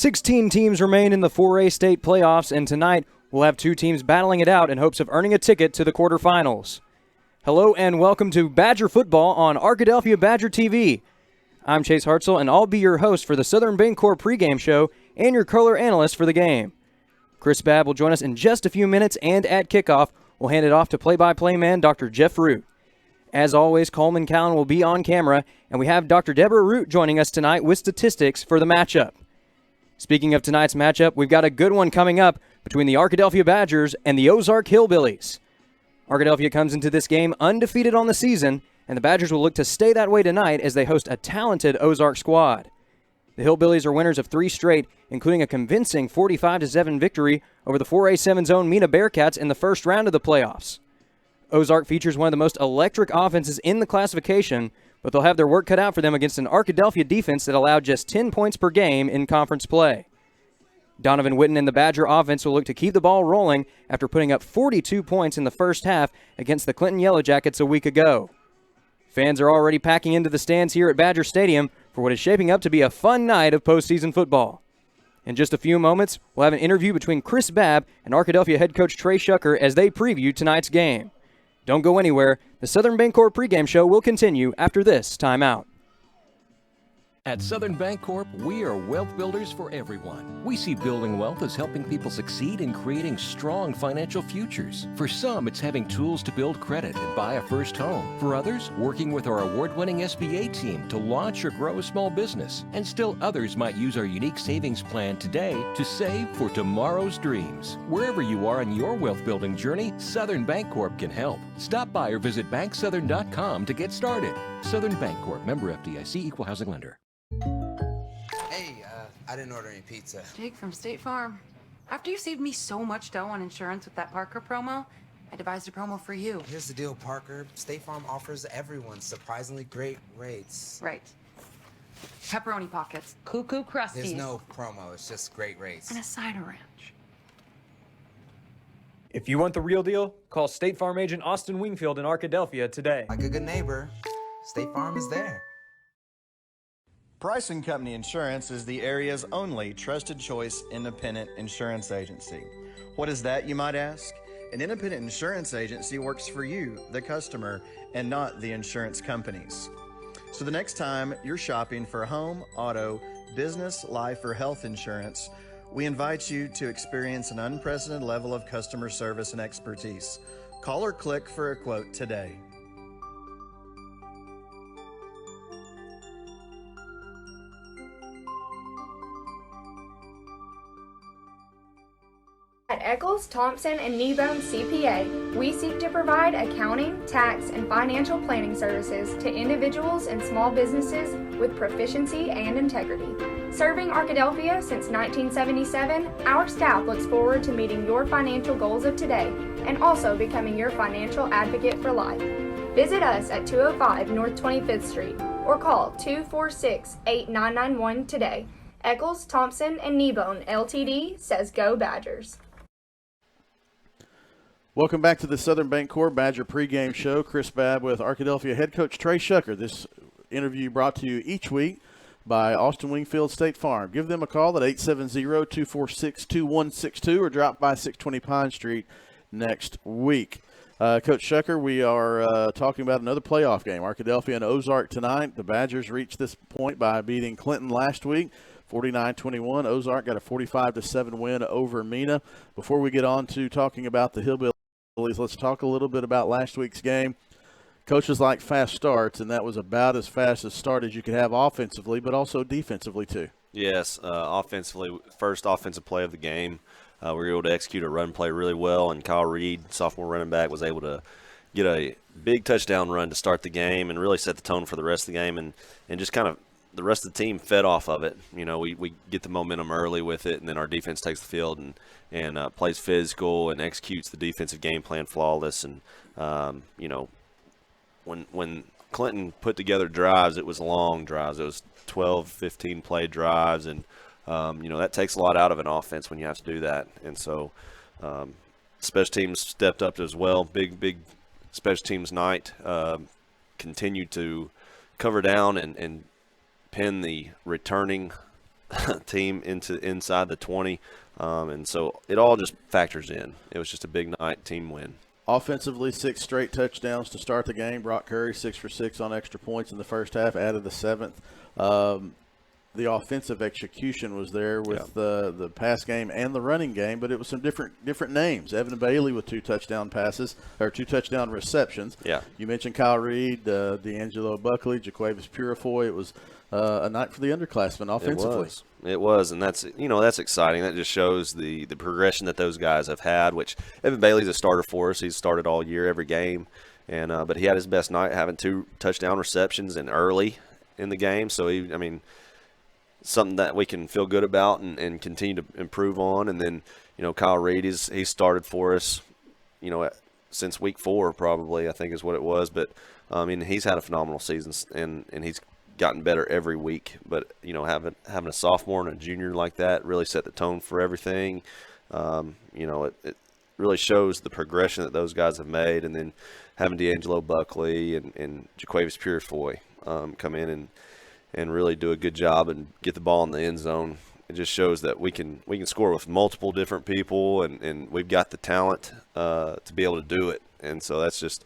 16 teams remain in the 4A state playoffs, and tonight we'll have two teams battling it out in hopes of earning a ticket to the quarterfinals. Hello and welcome to Badger Football on Arkadelphia Badger TV. I'm Chase Hartzell, and I'll be your host for the Southern Bancorp pregame show and your color analyst for the game. Chris Babb will join us in just a few minutes, and at kickoff, we'll hand it off to play-by-play man Dr. Jeff Root. As always, Coleman Cowan will be on camera, and we have Dr. Deborah Root joining us tonight with statistics for the matchup. Speaking of tonight's matchup, we've got a good one coming up between the Arkadelphia Badgers and the Ozark Hillbillies. Arkadelphia comes into this game undefeated on the season, and the Badgers will look to stay that way tonight as they host a talented Ozark squad. The Hillbillies are winners of 3 straight, including a convincing 45-7 victory over the 4A7 zone Mena Bearcats in the first round of the playoffs. Ozark features one of the most electric offenses in the classification, but they'll have their work cut out for them against an Arkadelphia defense that allowed just 10 points per game in conference play. Donovan Witten and the Badger offense will look to keep the ball rolling after putting up 42 points in the first half against the Clinton Yellow Jackets a week ago. Fans are already packing into the stands here at Badger Stadium for what is shaping up to be a fun night of postseason football. In just a few moments, we'll have an interview between Chris Babb and Arkadelphia head coach Trey Shucker as they preview tonight's game. Don't go anywhere. The Southern Bancorp pregame show will continue after this timeout. At Southern Bancorp, we are wealth builders for everyone. We see building wealth as helping people succeed in creating strong financial futures. For some, it's having tools to build credit and buy a first home. For others, working with our award-winning SBA team to launch or grow a small business. And still others might use our unique savings plan today to save for tomorrow's dreams. Wherever you are on your wealth building journey, Southern Bancorp can help. Stop by or visit banksouthern.com to get started. Southern Bancorp, member FDIC, equal housing lender. Hey, I didn't order any pizza. Jake from State Farm. After you saved me so much dough on insurance with that Parker promo, I devised a promo for you. Here's the deal, Parker. State Farm offers everyone surprisingly great rates. Right. Pepperoni pockets, cuckoo crusties. There's no promo, it's just great rates. And a side of ranch. If you want the real deal, call State Farm agent Austin Wingfield in Arkadelphia today. Like a good neighbor, State Farm is there. Price & Company Insurance is the area's only trusted choice independent insurance agency. What is that, you might ask? An independent insurance agency works for you, the customer, and not the insurance companies. So the next time you're shopping for home, auto, business, life, or health insurance, we invite you to experience an unprecedented level of customer service and expertise. Call or click for a quote today. At Eccles, Thompson, and Kneebone CPA, we seek to provide accounting, tax, and financial planning services to individuals and small businesses with proficiency and integrity. Serving Arkadelphia since 1977, our staff looks forward to meeting your financial goals of today and also becoming your financial advocate for life. Visit us at 205 North 25th Street or call 246-8991 today. Eccles, Thompson, and Kneebone LTD says go Badgers. Welcome back to the Southern Bancorp Badger pregame show. Chris Babb with Arkadelphia head coach Trey Shucker. This interview brought to you each week by Austin Wingfield State Farm. Give them a call at 870-246-2162 or drop by 620 Pine Street next week. Coach Shucker, we are talking about another playoff game. Arkadelphia and Ozark tonight. The Badgers reached this point by beating Clinton last week, 49-21. Ozark got a 45-7 win over Mena. Before we get on to talking about the Hillbillies, let's talk a little bit about last week's game. Coaches like fast starts, and that was about as fast a start as you could have offensively, but also defensively too. Yes, offensively, first offensive play of the game. We were able to execute a run play really well, and Kyle Reed, sophomore running back, was able to get a big touchdown run to start the game and really set the tone for the rest of the game, and just kind of the rest of the team fed off of it. You know, we get the momentum early with it, and then our defense takes the field and plays physical and executes the defensive game plan flawless. And, you know, when Clinton put together drives, it was long drives. It was 12, 15-play drives, and, you know, that takes a lot out of an offense when you have to do that. And so special teams stepped up as well. Big special teams night. Continued to cover down and pin the returning team inside the 20, and so it all just factors in. It was just a big night, team win. Offensively, 6 straight touchdowns to start the game. Brock Curry, 6 for 6 on extra points in the first half, added the 7th. The offensive execution was there with the pass game and the running game, but it was some different names. Evan Bailey with 2 touchdown passes, or 2 touchdown receptions. Yeah. You mentioned Kyle Reed, D'Angelo Buckley, Jaquavis Purifoy. It was a night for the underclassmen offensively. It was, and that's exciting. That just shows the progression that those guys have had. Which Evan Bailey's a starter for us. He's started all year, every game, and but he had his best night, having 2 touchdown receptions and early in the game. So something that we can feel good about and continue to improve on. And then Kyle Reed he started for us, since week 4 probably, I think is what it was. But he's had a phenomenal season, and he's gotten better every week, but having a sophomore and a junior like that really set the tone for everything. It really shows the progression that those guys have made, and then having D'Angelo Buckley and Jaquavis Purifoy come in and really do a good job and get the ball in the end zone. It just shows that we can score with multiple different people, and we've got the talent to be able to do it. And so that's just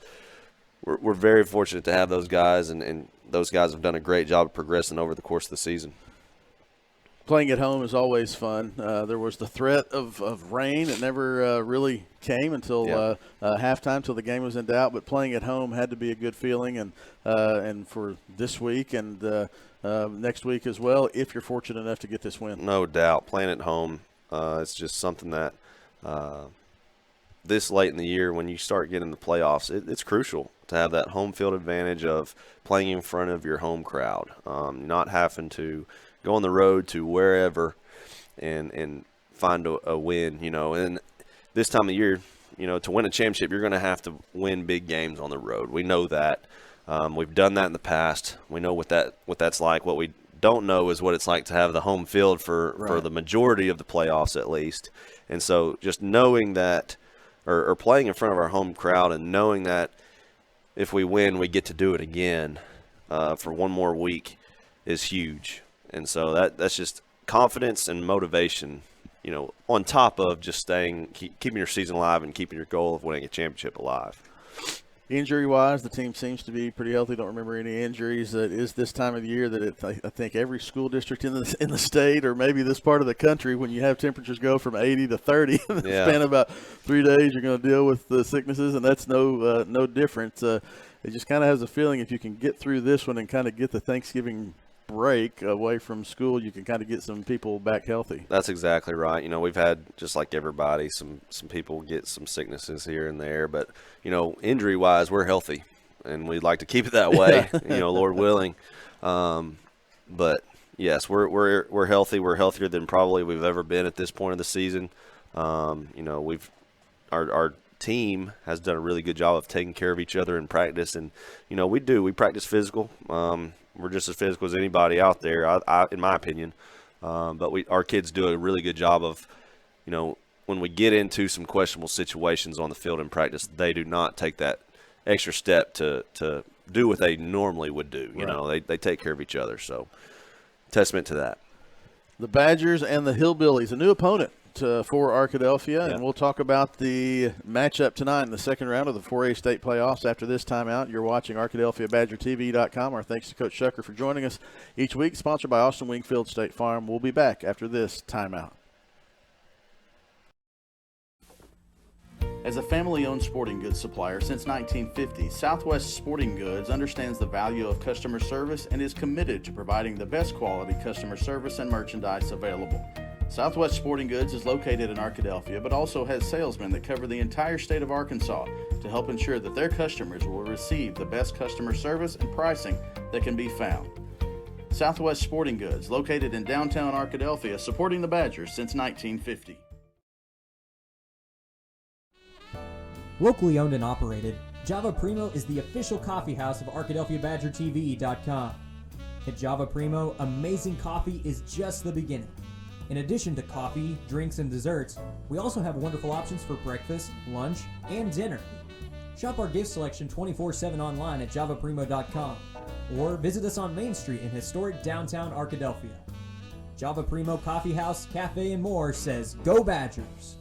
we're very fortunate to have those guys, and those guys have done a great job of progressing over the course of the season. Playing at home is always fun. There was the threat of rain. It never really came until halftime, till the game was in doubt. But playing at home had to be a good feeling, and for this week and next week as well, if you're fortunate enough to get this win. No doubt. Playing at home, it's just something that this late in the year, when you start getting the playoffs, it's crucial to have that home field advantage of playing in front of your home crowd, not having to go on the road to wherever and find a win. And this time of year, to win a championship, you're going to have to win big games on the road. We know that. We've done that in the past. We know what that's like. What we don't know is what it's like to have the home field for the majority of the playoffs, at least. And so just knowing that, or playing in front of our home crowd, and knowing that if we win, we get to do it again for one more week, is huge. And so that's just confidence and motivation, on top of just keeping your season alive and keeping your goal of winning a championship alive. Injury-wise, the team seems to be pretty healthy. Don't remember any injuries. It is this time of the year that I think every school district in the state, or maybe this part of the country, when you have temperatures go from 80 to 30 in the span of about 3 days, you're going to deal with the sicknesses, and that's no different. It just kind of has a feeling if you can get through this one and kind of get the Thanksgiving break away from school, you can kind of get some people back healthy. That's exactly right. We've had, just like everybody, some people get some sicknesses here and there, but injury wise, we're healthy, and we'd like to keep it that way. Lord willing. But yes, we're healthy. We're healthier than probably we've ever been at this point of the season. Our team has done a really good job of taking care of each other in practice, and we practice physical. We're just as physical as anybody out there, in my opinion. But our kids do a really good job of, when we get into some questionable situations on the field in practice, they do not take that extra step to do what they normally would do. They take care of each other. So, testament to that. The Badgers and the Hillbillies, a new opponent for Arkadelphia, and we'll talk about the matchup tonight in the second round of the 4A state playoffs after this timeout. You're watching ArkadelphiaBadgerTV.com. Our thanks to Coach Shucker for joining us each week, sponsored by Austin Wingfield State Farm. We'll be back after this timeout. As a family-owned sporting goods supplier since 1950, Southwest Sporting Goods understands the value of customer service and is committed to providing the best quality customer service and merchandise available. Southwest Sporting Goods is located in Arkadelphia, but also has salesmen that cover the entire state of Arkansas to help ensure that their customers will receive the best customer service and pricing that can be found. Southwest Sporting Goods, located in downtown Arkadelphia, supporting the Badgers since 1950. Locally owned and operated, Java Primo is the official coffee house of ArkadelphiaBadgerTV.com. At Java Primo, amazing coffee is just the beginning. In addition to coffee, drinks, and desserts, we also have wonderful options for breakfast, lunch, and dinner. Shop our gift selection 24/7 online at javaprimo.com or visit us on Main Street in historic downtown Arkadelphia. Java Primo Coffee House, Cafe, and more says Go Badgers!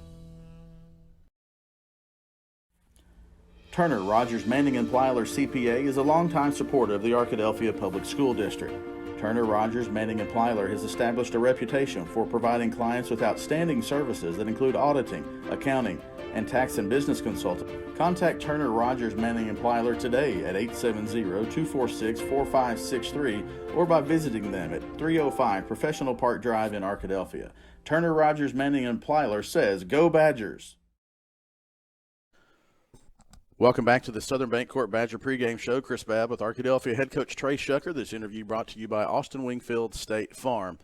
Turner Rogers Manning and Plyler CPA is a longtime supporter of the Arkadelphia Public School District. Turner Rogers Manning and Plyler has established a reputation for providing clients with outstanding services that include auditing, accounting, and tax and business consulting. Contact Turner Rogers Manning and Plyler today at 870-246-4563 or by visiting them at 305 Professional Park Drive in Arkadelphia. Turner Rogers Manning and Plyler says, Go Badgers! Welcome back to the Southern Bancorp Badger pregame show. Chris Babb with Arkadelphia head coach Trey Shucker. This interview brought to you by Austin Wingfield State Farm.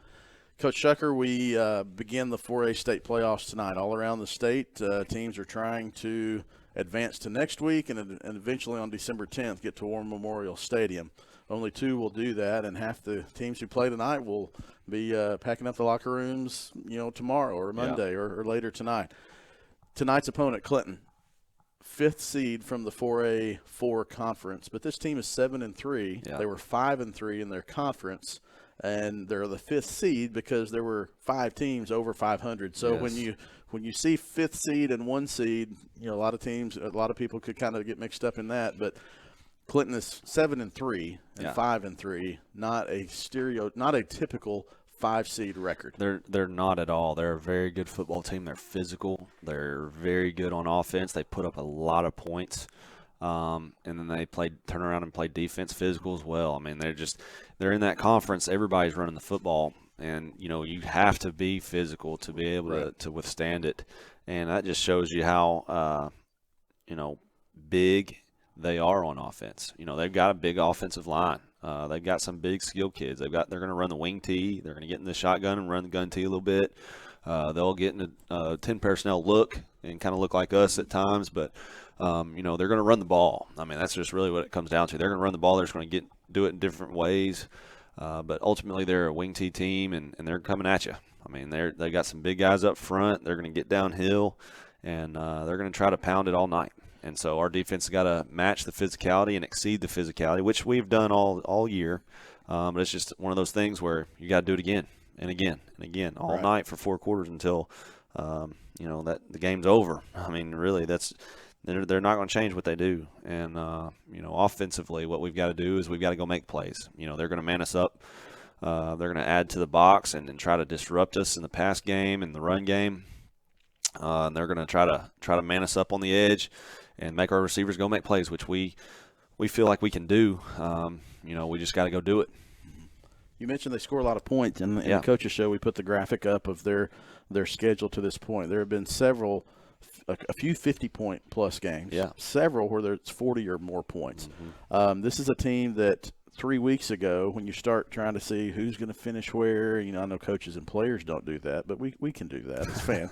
Coach Shucker, we begin the 4A state playoffs tonight. All around the state, teams are trying to advance to next week and eventually on December 10th get to War Memorial Stadium. Only 2 will do that, and half the teams who play tonight will be packing up the locker rooms, tomorrow or Monday or later tonight. Tonight's opponent, Clinton. 5th seed from the 4A4 conference, but this team is 7-3. Yeah. They were 5-3 in their conference, and they're the 5th seed because there were 5 teams over 500. So Yes. when you see 5th seed and 1 seed, a lot of people could kind of get mixed up in that. But Clinton is 7-3 and 5-3, not a typical 5-seed record. They're not at all. They're a very good football team. They're physical. They're very good on offense. They put up a lot of points, and then they turn around and play defense, physical as well. I mean, they're in that conference. Everybody's running the football, and you have to be physical to be able to withstand it, and that just shows you how big they are on offense. They've got a big offensive line. They've got some big skilled kids. They're going to run the wing tee. They're going to get in the shotgun and run the gun tee a little bit. They'll get in a 10 personnel look and kind of look like us at times, but they're going to run the ball. I mean, that's just really what it comes down to. They're going to run the ball. They're just going to do it in different ways, but ultimately they're a wing tee team, and they're coming at you. I mean, they got some big guys up front. They're going to get downhill, and they're going to try to pound it all night. And so our defense has got to match the physicality and exceed the physicality, which we've done all year. But it's just one of those things where you got to do it again and again and again all night for 4 quarters until that the game's over. I mean, really, they're not going to change what they do. And offensively, what we've got to do is we've got to go make plays. They're going to man us up. They're going to add to the box and try to disrupt us in the pass game and the run game. And they're going to try to man us up on the edge and make our receivers go make plays, which we feel like we can do. We just got to go do it. You mentioned they score a lot of points, and in the coaches show we put the graphic up of their schedule to this point. There have been a few 50-point plus games, several where there's 40 or more points. Mm-hmm. This is a team that 3 weeks ago, when you start trying to see who's going to finish where, I know coaches and players don't do that, but we can do that as fans.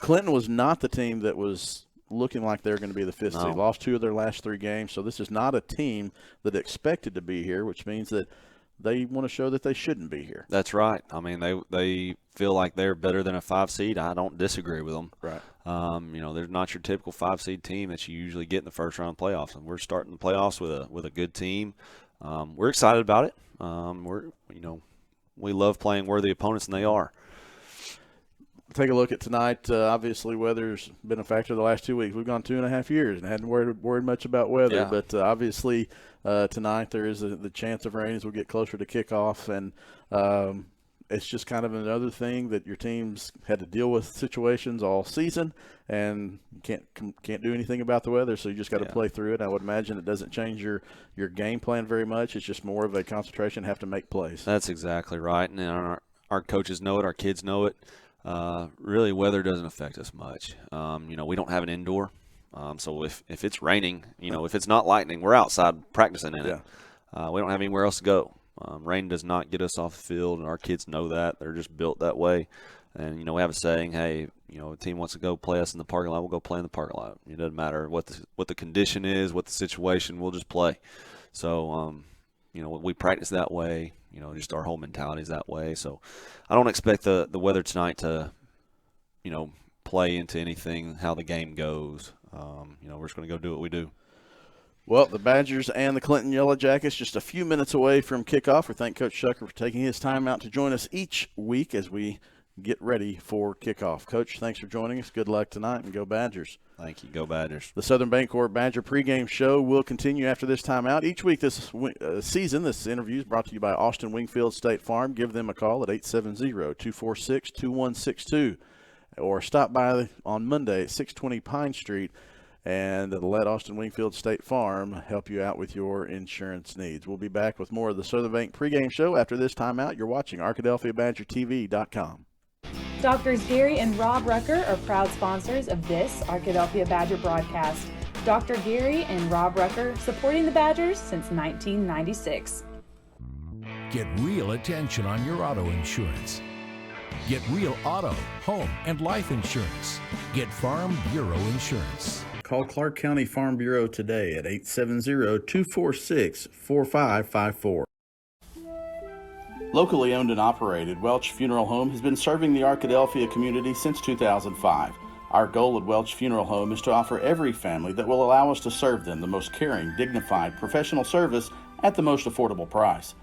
Clinton was not the team that was looking like they're going to be the 5th seed. Lost 2 of their last 3 games, so this is not a team that expected to be here, which means that they want to show that they shouldn't be here. That's right. I mean, they feel like they're better than a 5 seed. I don't disagree with them. Right. They're not your typical 5 seed team that you usually get in the first round playoffs, and we're starting the playoffs with a good team. We're excited about it. We love playing worthy opponents, and they are. Take a look at tonight. Obviously, weather's been a factor the last 2 weeks. We've gone 2.5 years and hadn't worried much about weather. Yeah. But obviously, tonight there is the chance of rain as we get closer to kickoff, and it's just kind of another thing that your teams had to deal with situations all season, and can't do anything about the weather. So you just got to play through it. I would imagine it doesn't change your game plan very much. It's just more of a concentration, have to make plays. That's exactly right, and our coaches know it. Our kids know it. Really, weather doesn't affect us much. We don't have an indoor, so if it's raining, if it's not lightning, we're outside practicing in it. We don't have anywhere else to go. Rain does not get us off the field, and our kids know that. They're just built that way. And, we have a saying, hey, a team wants to go play us in the parking lot, we'll go play in the parking lot. It doesn't matter what the condition is, what the situation, we'll just play. So, we practice that way. Just our whole mentality is that way. So I don't expect the weather tonight to, play into anything, how the game goes. We're just going to go do what we do. Well, the Badgers and the Clinton Yellow Jackets just a few minutes away from kickoff. We thank Coach Shucker for taking his time out to join us each week as we get ready for kickoff. Coach, thanks for joining us. Good luck tonight, and go Badgers. Thank you. Go Badgers. The Southern Bancorp Badger pregame show will continue after this timeout. Each week this season, this interview is brought to you by Austin Wingfield State Farm. Give them a call at 870-246-2162 or stop by on Monday at 620 Pine Street and let Austin Wingfield State Farm help you out with your insurance needs. We'll be back with more of the Southern Bank pregame show after this timeout. You're watching ArkadelphiaBadgerTV.com. Doctors Gary and Rob Rucker are proud sponsors of this Arkadelphia Badger broadcast. Dr. Gary and Rob Rucker supporting the Badgers since 1996. Get real attention on your auto insurance. Get real auto, home, and life insurance. Get Farm Bureau Insurance. Call Clark County Farm Bureau today at 870-246-4554. Locally owned and operated, Welch Funeral Home has been serving the Arkadelphia community since 2005. Our goal at Welch Funeral Home is to offer every family that will allow us to serve them the most caring, dignified, professional service at the most affordable price.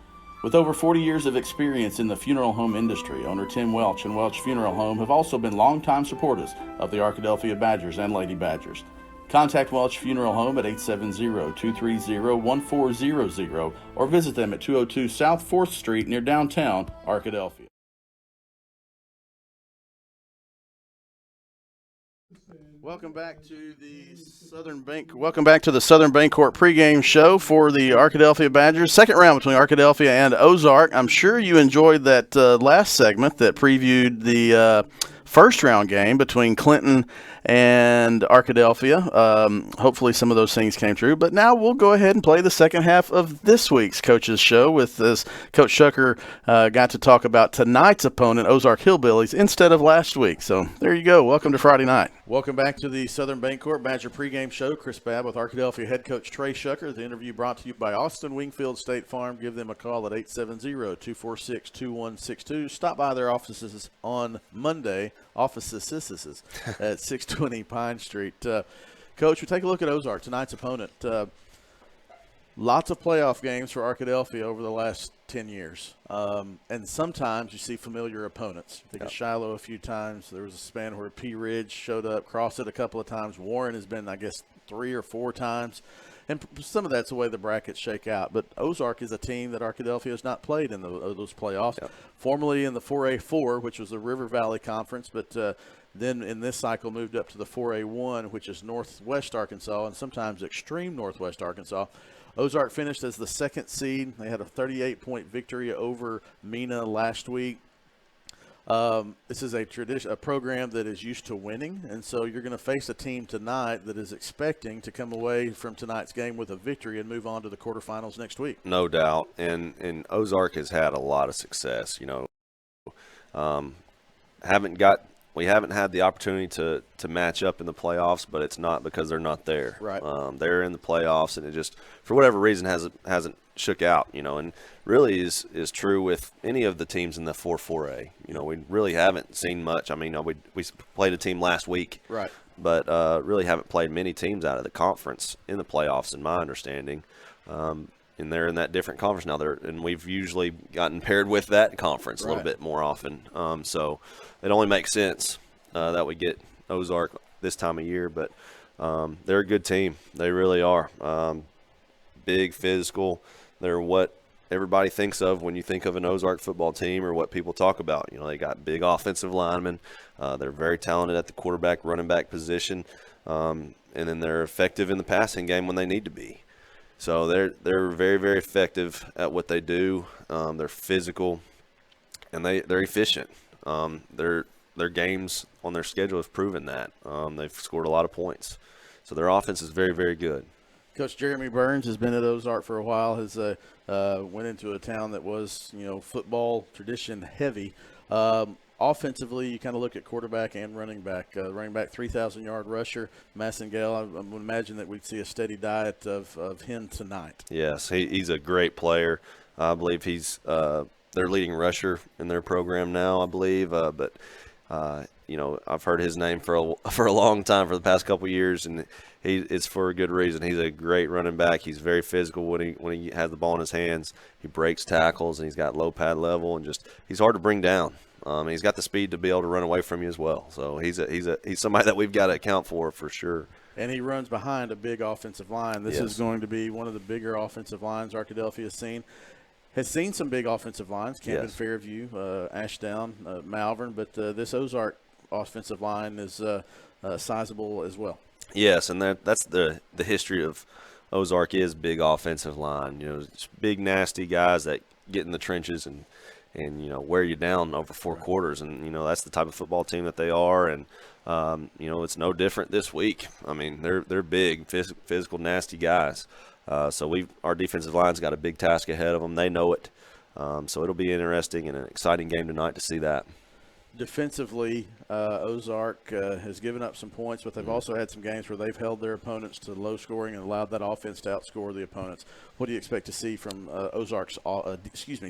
With over 40 years of experience in the funeral home industry, owner Tim Welch and Welch Funeral Home have also been longtime supporters of the Arkadelphia Badgers and Lady Badgers. Contact Welch Funeral Home at 870-230-1400 or visit them at 202 South 4th Street near downtown Arkadelphia. Welcome back to the Southern Bancorp pregame show for the Arkadelphia Badgers. Second round between Arkadelphia and Ozark. I'm sure you enjoyed that last segment that previewed the first round game between Clinton and Arkadelphia. Hopefully some of those things came true. But now we'll go ahead and play the second half of this week's Coach's Show with this. Coach Shucker got to talk about tonight's opponent, Ozark Hillbillies, instead of last week. So there you go. Welcome to Friday night. Welcome back to the Southern Bancorp Badger pregame show. Chris Babb with Arkadelphia head coach Trey Shucker. The interview brought to you by Austin Wingfield State Farm. Give them a call at 870-246-2162. Stop by their offices on Monday. Offices at 620 Pine Street. Coach, we take a look at Ozark, tonight's opponent. Lots of playoff games for Arkadelphia over the last 10 years. And sometimes you see familiar opponents. I think of Shiloh a few times. There was a span where P. Ridge showed up, Crossett a couple of times. Warren has been, I guess, 3 or 4 times. And some of that's the way the brackets shake out. But Ozark is a team that Arkadelphia has not played in those playoffs. Formerly in the 4A4, which was the River Valley Conference, but then in this cycle moved up to the 4A1, which is Northwest Arkansas and sometimes extreme Northwest Arkansas. Ozark finished as the 2nd seed. They had a 38-point victory over Mena last week. This is a program that is used to winning, and so you're going to face a team tonight that is expecting to come away from tonight's game with a victory and move on to the quarterfinals next week. No doubt, and Ozark has had a lot of success. You know, we haven't had the opportunity to match up in the playoffs, but it's not because they're not there. Right. They're in the playoffs, and it just for whatever reason hasn't shook out. You know, and really is true with any of the teams in the 4A. You know, we really haven't seen much. I mean, we played a team last week, right? But really haven't played many teams out of the conference in the playoffs, in my understanding. And they're in that different conference now. And we've usually gotten paired with that conference a little bit more often. So it only makes sense that we get Ozark this time of year. But they're a good team. They really are. Big, physical. They're what everybody thinks of when you think of an Ozark football team or what people talk about. You know, they got big offensive linemen. They're very talented at the quarterback, running back position. And then they're effective in the passing game when they need to be. So they're very, very effective at what they do. They're physical, and they're efficient. Their games on their schedule have proven that. They've scored a lot of points. So their offense is very, very good. Coach Jeremy Burns has been at Ozark for a while. Has went into a town that was, football tradition heavy. Offensively, you kind of look at quarterback and running back. Running back, 3,000-yard rusher, Massengale. I would imagine that we'd see a steady diet of him tonight. Yes, he's a great player. I believe he's their leading rusher in their program now, I believe. But I've heard his name for a long time, for the past couple of years, and it's for a good reason. He's a great running back. He's very physical when he has the ball in his hands. He breaks tackles, and he's got low pad level, and he's hard to bring down. He's got the speed to be able to run away from you as well. So he's somebody that we've got to account for sure. And he runs behind a big offensive line. This is going to be one of the bigger offensive lines Arkadelphia has seen some big offensive lines, Camden, Fairview, Ashdown, Malvern, but this Ozark offensive line is sizable as well. Yes, and that's the history of Ozark is big offensive line. Just big, nasty guys that get in the trenches and wear you down over 4 quarters. And, that's the type of football team that they are. And, it's no different this week. I mean, they're big, physical, nasty guys. So our defensive line's got a big task ahead of them. They know it. So it'll be interesting and an exciting game tonight to see that. Defensively, Ozark has given up some points, but they've also had some games where they've held their opponents to low scoring and allowed that offense to outscore the opponents. What do you expect to see from Ozark's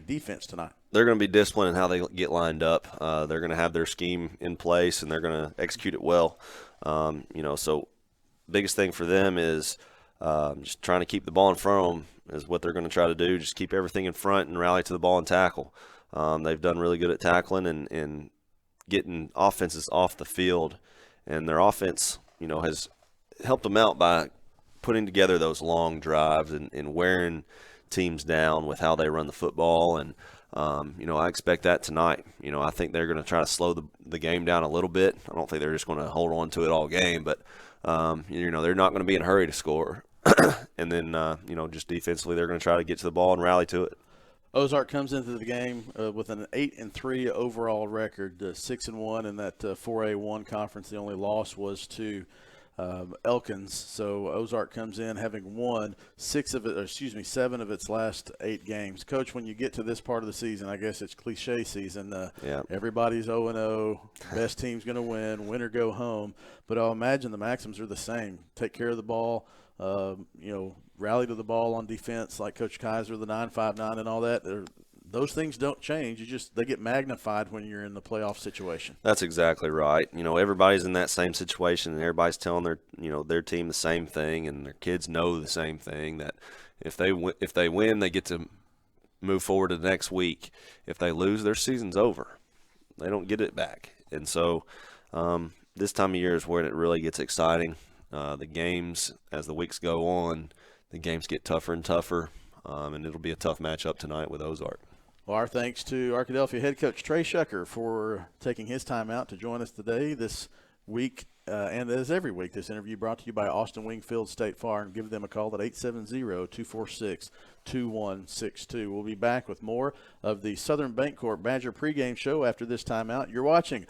defense tonight? They're going to be disciplined in how they get lined up. They're going to have their scheme in place, and they're going to execute it well. So biggest thing for them is just trying to keep the ball in front of them is what they're going to try to do. Just keep everything in front and rally to the ball and tackle. They've done really good at tackling and getting offenses off the field, and their offense, has helped them out by putting together those long drives and wearing teams down with how they run the football. And, I expect that tonight. I think they're going to try to slow the game down a little bit. I don't think they're just going to hold on to it all game, but, they're not going to be in a hurry to score. And then, just defensively, they're going to try to get to the ball and rally to it. Ozark comes into the game with an 8-3 overall record, 6-1 in that 4A1 conference. The only loss was to Elkins. So Ozark comes in having won 7 of its last 8 games. Coach, when you get to this part of the season, I guess it's cliche season. Everybody's 0-0. Best team's going to win or go home. But I'll imagine the maxims are the same. Take care of the ball. Rally to the ball on defense like Coach Kaiser, the 9-5-9 and all that. Those things don't change. They get magnified when you're in the playoff situation. That's exactly right. Everybody's in that same situation, and everybody's telling their team the same thing, and their kids know the same thing, that if they win, they get to move forward to the next week. If they lose, their season's over. They don't get it back. And so this time of year is where it really gets exciting. The games, as the weeks go on, the games get tougher and tougher, and it'll be a tough matchup tonight with Ozark. Well, our thanks to Arkadelphia head coach Trey Shucker for taking his time out to join us today, this week, and as every week. This interview brought to you by Austin Wingfield State Farm. Give them a call at 870-246-2162. We'll be back with more of the Southern Bancorp Badger pregame show after this timeout. You're watching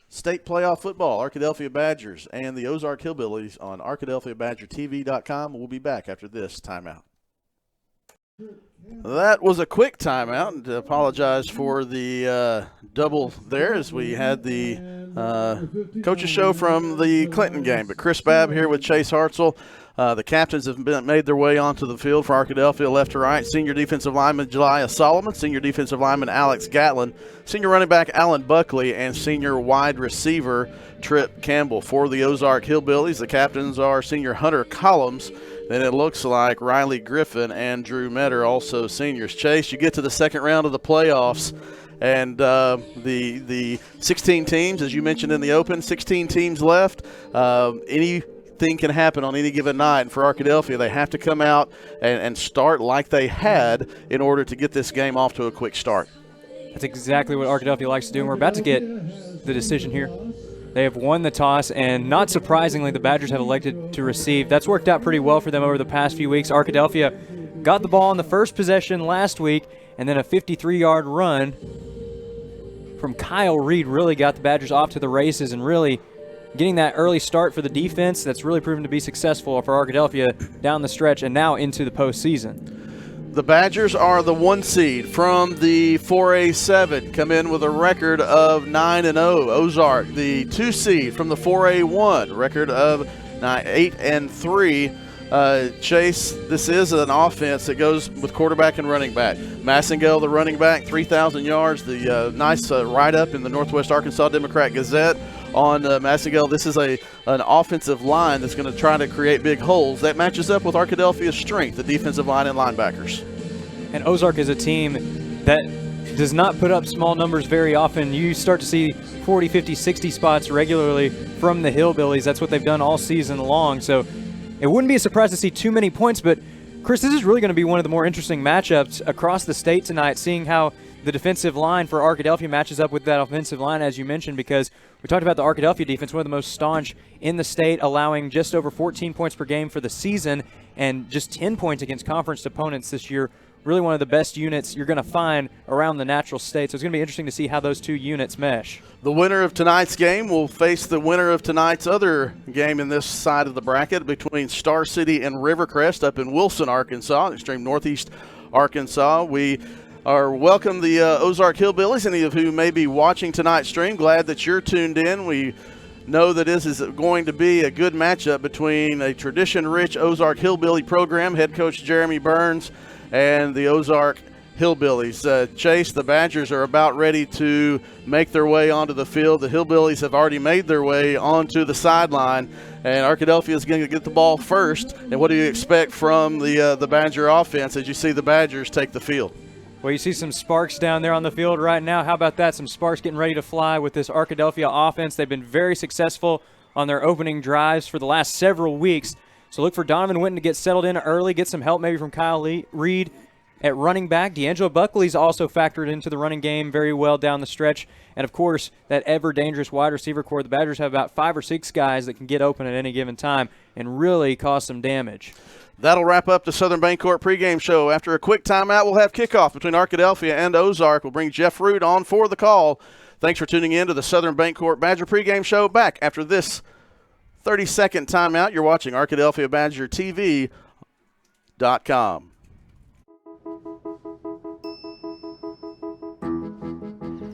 State Playoff Football, Arkadelphia Badgers and the Ozark Hillbillies on ArkadelphiaBadgerTV.com. We'll be back after this timeout. That was a quick timeout, and to apologize for the double there as we had the coaches show from the Clinton game. But Chris Babb here with Chase Hartzell. The captains have made their way onto the field for Arkadelphia left to right. Senior defensive lineman Jeliah Solomon, senior defensive lineman Alex Gatlin, senior running back Alan Buckley, and senior wide receiver Trip Campbell. For the Ozark Hillbillies, the captains are senior Hunter Collins. Then it looks like Riley Griffin and Drew Metter, also seniors. Chase, you get to the second round of the playoffs, and the 16 teams, as you mentioned in the open, 16 teams left. Anything can happen on any given night. And for Arkadelphia, they have to come out and start like they had in order to get this game off to a quick start. That's exactly what Arkadelphia likes to do, and we're about to get the decision here. They have won the toss, and not surprisingly, the Badgers have elected to receive. That's worked out pretty well for them over the past few weeks. Arkadelphia got the ball on the first possession last week, and then a 53-yard run from Kyle Reed really got the Badgers off to the races and really getting that early start for the defense that's really proven to be successful for Arkadelphia down the stretch and now into the postseason. The Badgers are the 1 seed from the 4A7, come in with a record of 9-0. Ozark, the 2 seed from the 4A1, record of 8-3. Chase, this is an offense that goes with quarterback and running back. Massengale, the running back, 3,000 yards. The nice write-up in the Northwest Arkansas Democrat-Gazette on Massengale. This is an offensive line that's going to try to create big holes. That matches up with Arkadelphia's strength, the defensive line and linebackers. And Ozark is a team that does not put up small numbers very often. You start to see 40, 50, 60 spots regularly from the Hillbillies. That's what they've done all season long. So it wouldn't be a surprise to see too many points, but Chris, this is really going to be one of the more interesting matchups across the state tonight, seeing how the defensive line for Arkadelphia matches up with that offensive line, as you mentioned, because we talked about the Arkadelphia defense, one of the most staunch in the state, allowing just over 14 points per game for the season and just 10 points against conference opponents this year. Really one of the best units you're going to find around the natural state. So it's going to be interesting to see how those two units mesh. The winner of tonight's game will face the winner of tonight's other game in this side of the bracket between Star City and Rivercrest up in Wilson, Arkansas, extreme northeast Arkansas. We welcome the Ozark Hillbillies. Any of who may be watching tonight's stream, glad that you're tuned in. We know that this is going to be a good matchup between a tradition-rich Ozark Hillbilly program, head coach Jeremy Burns, and the Ozark Hillbillies. Chase, the Badgers are about ready to make their way onto the field. The Hillbillies have already made their way onto the sideline, and Arkadelphia is going to get the ball first. And what do you expect from the Badger offense as you see the Badgers take the field? Well, you see some sparks down there on the field right now. How about that? Some sparks getting ready to fly with this Arkadelphia offense. They've been very successful on their opening drives for the last several weeks. So look for Donovan Winton to get settled in early, get some help maybe from Kyle Reed at running back. D'Angelo Buckley's also factored into the running game very well down the stretch. And, of course, that ever-dangerous wide receiver core. The Badgers have about 5 or 6 guys that can get open at any given time and really cause some damage. That'll wrap up the Southern Bancorp pregame show. After a quick timeout, we'll have kickoff between Arkadelphia and Ozark. We'll bring Jeff Root on for the call. Thanks for tuning in to the Southern Bancorp Badger pregame show. Back after this 30-second timeout. You're watching Arkadelphia Badger TV.com.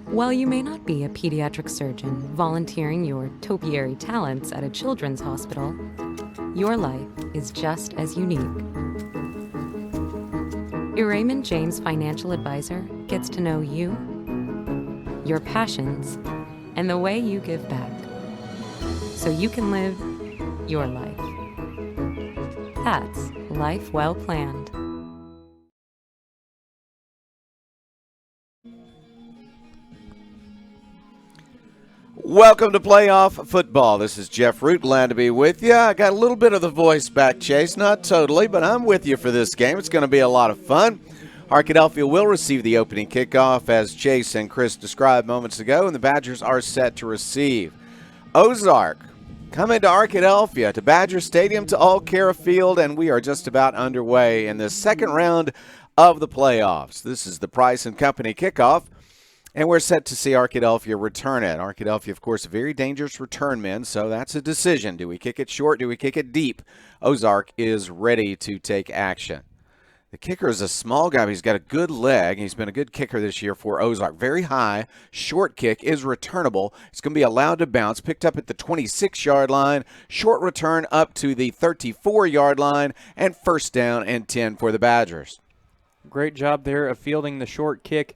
While you may not be a pediatric surgeon volunteering your topiary talents at a children's hospital, your life is just as unique. Your Raymond James financial advisor gets to know you, your passions, and the way you give back, so you can live your life. That's life well planned. Welcome to playoff football. This is Jeff Root, glad to be with you. I got a little bit of the voice back, Chase, not totally, but I'm with you for this game. It's going to be a lot of fun. Arkadelphia will receive the opening kickoff, as Chase and Chris described moments ago, and the Badgers are set to receive. Ozark coming to Arkadelphia, to Badger Stadium, to All Care Field, and we are just about underway in the second round of the playoffs. This is the Price & Company kickoff. And we're set to see Arkadelphia return it. Arkadelphia, of course, a very dangerous return men, so that's a decision. Do we kick it short? Do we kick it deep? Ozark is ready to take action. The kicker is a small guy, but he's got a good leg. He's been a good kicker this year for Ozark. Very high, short kick is returnable. It's going to be allowed to bounce, picked up at the 26-yard line, short return up to the 34-yard line, and first down and 10 for the Badgers. Great job there of fielding the short kick.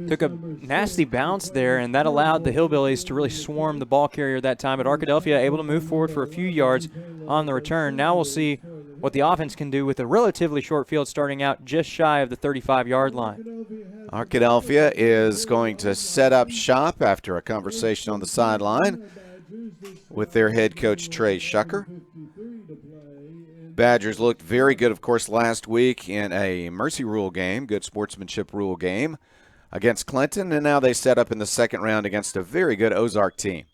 Took a nasty bounce there, and that allowed the Hillbillies to really swarm the ball carrier that time. But Arkadelphia able to move forward for a few yards on the return. Now we'll see what the offense can do with a relatively short field starting out just shy of the 35-yard line. Arkadelphia is going to set up shop after a conversation on the sideline with their head coach, Trey Shucker. Badgers looked very good, of course, last week in a mercy rule game, good sportsmanship rule game against Clinton, and now they set up in the second round against a very good Ozark team.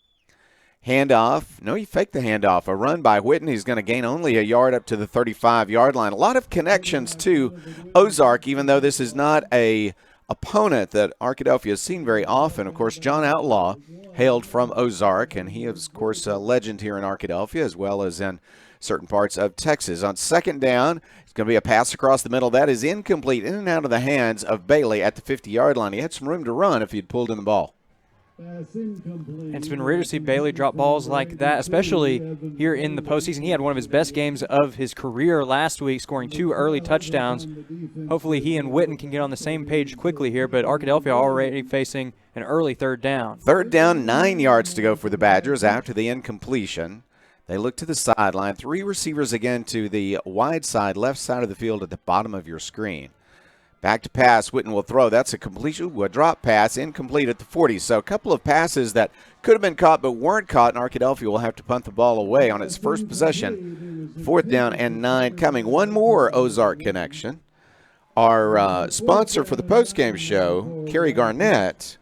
Handoff. No, he faked the handoff. A run by Whitten. He's going to gain only a yard up to the 35-yard line. A lot of connections to Ozark, even though this is not a opponent that Arkadelphia has seen very often. Of course, John Outlaw hailed from Ozark, and he is, of course, a legend here in Arkadelphia as well as in certain parts of Texas. On second down, it's going to be a pass across the middle. That is incomplete, in and out of the hands of Bailey at the 50-yard line. He had some room to run if he'd pulled in the ball. And it's been rare to see Bailey drop balls like that, especially here in the postseason. He had one of his best games of his career last week, scoring 2 early touchdowns. Hopefully he and Witten can get on the same page quickly here, but Arkadelphia already facing an early 3rd down. 3rd down, 9 yards to go for the Badgers after the incompletion. They look to the sideline. 3 receivers again to the wide side, left side of the field at the bottom of your screen. Back to pass, Witten will throw. That's a completion, a drop pass, incomplete at the 40. So a couple of passes that could have been caught but weren't caught, and Arkadelphia will have to punt the ball away on its first possession. 4th down and 9 coming. One more Ozark connection. Our sponsor for the postgame show, Kerry Garnett,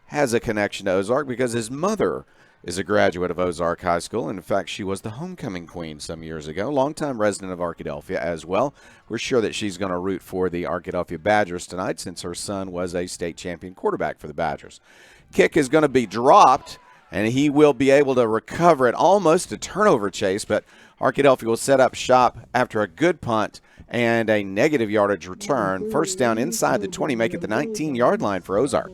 has a connection to Ozark because his mother is a graduate of Ozark High School. In fact, she was the homecoming queen some years ago, longtime resident of Arkadelphia as well. We're sure that she's going to root for the Arkadelphia Badgers tonight since her son was a state champion quarterback for the Badgers. Kick is going to be dropped, and he will be able to recover it, almost a turnover chase, but Arkadelphia will set up shop after a good punt and a negative yardage return. 1st down inside the 20, make it the 19-yard line for Ozark.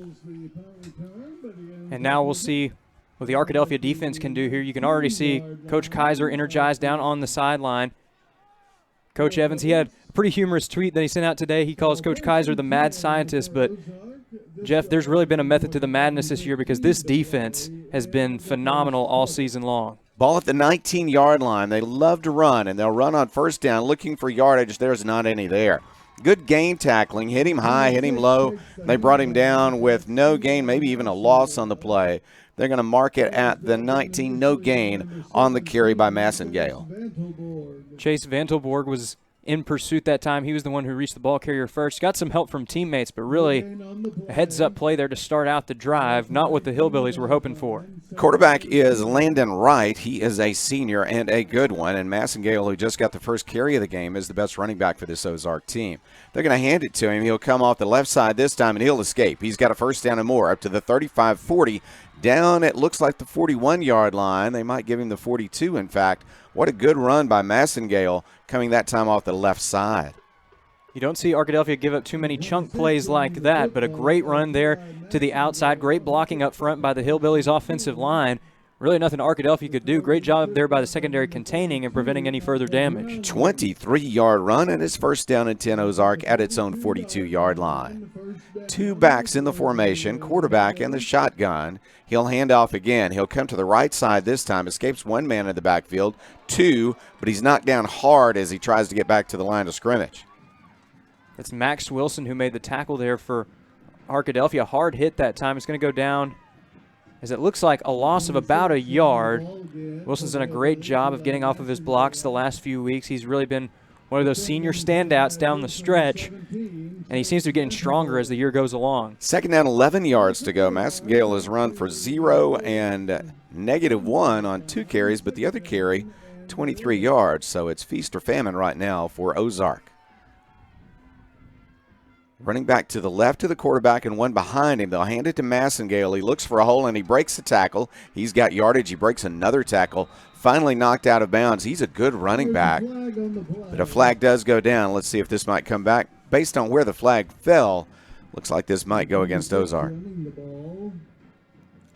And now we'll see what the Arkadelphia defense can do here. You can already see Coach Kaiser energized down on the sideline. Coach Evans, he had a pretty humorous tweet that he sent out today. He calls Coach Kaiser the mad scientist, but Jeff, there's really been a method to the madness this year because this defense has been phenomenal all season long. Ball at the 19-yard line. They love to run, and they'll run on 1st down looking for yardage. There's not any there. Good game tackling. Hit him high, hit him low. They brought him down with no gain, maybe even a loss on the play. They're going to mark it at the 19, no gain on the carry by Massengale. Chase Vantelborg was in pursuit that time. He was the one who reached the ball carrier first. Got some help from teammates, but really a heads-up play there to start out the drive, not what the Hillbillies were hoping for. Quarterback is Landon Wright. He is a senior and a good one, and Massengale, who just got the first carry of the game, is the best running back for this Ozark team. They're going to hand it to him. He'll come off the left side this time, and he'll escape. He's got a 1st down and more up to the 35-40. Down, it looks like the 41-yard line. They might give him the 42, in fact. What a good run by Massengale coming that time off the left side. You don't see Arkadelphia give up too many chunk plays like that, but a great run there to the outside. Great blocking up front by the Hillbillies offensive line. Really nothing Arkadelphia could do. Great job there by the secondary containing and preventing any further damage. 23-yard run, and it's 1st down and 10 Ozark at its own 42-yard line. 2 backs in the formation, quarterback in the shotgun. He'll hand off again. He'll come to the right side this time, escapes 1 man in the backfield, 2, but he's knocked down hard as he tries to get back to the line of scrimmage. It's Max Wilson who made the tackle there for Arkadelphia. Hard hit that time. It's going to go down as it looks like a loss of about a yard. Wilson's done a great job of getting off of his blocks the last few weeks. He's really been one of those senior standouts down the stretch, and he seems to be getting stronger as the year goes along. 2nd down, 11 yards to go. Massengale has run for 0 and -1 on 2 carries, but the other carry, 23 yards. So it's feast or famine right now for Ozark. Running back to the left of the quarterback and 1 behind him. They'll hand it to Massengale. He looks for a hole, and he breaks the tackle. He's got yardage. He breaks another tackle. Finally knocked out of bounds. He's a good running back. But a flag does go down. Let's see if this might come back. Based on where the flag fell, looks like this might go against Ozark.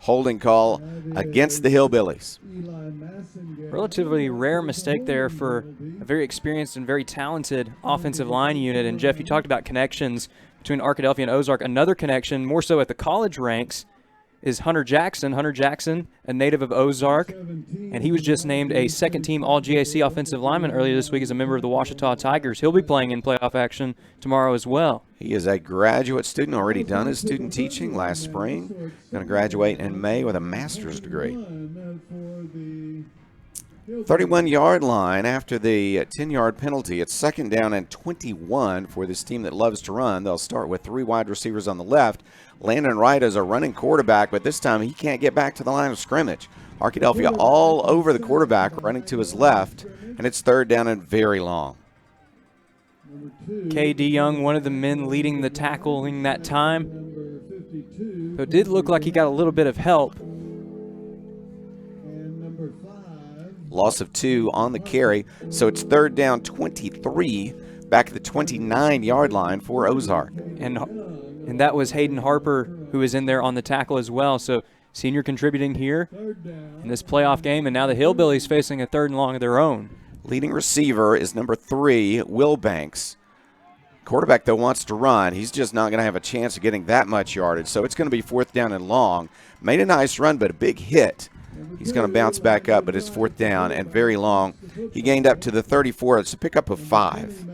Holding call against the Hillbillies. Relatively rare mistake there for a very experienced and very talented offensive line unit. And, Jeff, you talked about connections between Arkadelphia and Ozark. Another connection, more so at the college ranks, is Hunter Jackson. Hunter Jackson, a native of Ozark, and he was just named a second-team All-GAC offensive lineman earlier this week as a member of the Ouachita Tigers. He'll be playing in playoff action tomorrow as well. He is a graduate student, already done his student teaching last spring. Going to graduate in May with a master's degree. 31-yard line after the 10-yard penalty. It's 2nd down and 21 for this team that loves to run. They'll start with 3 wide receivers on the left. Landon Wright is a running quarterback, but this time he can't get back to the line of scrimmage. Arkadelphia all over the quarterback, running to his left, and it's 3rd down and very long. K.D. Young, one of the men leading the tackling that time. So it did look like he got a little bit of help. Loss of 2 on the carry, so it's 3rd down 23, back at the 29-yard line for Ozark. And that was Hayden Harper who was in there on the tackle as well. So Senior contributing here in this playoff game, and now the Hillbillies facing a 3rd and long of their own. Leading receiver is number 3, Will Banks. Quarterback, though, wants to run. He's just not going to have a chance of getting that much yardage, so it's going to be 4th down and long. Made a nice run, but a big hit. He's going to bounce back up, but it's 4th down and very long. He gained up to the 34. It's a pickup of 5.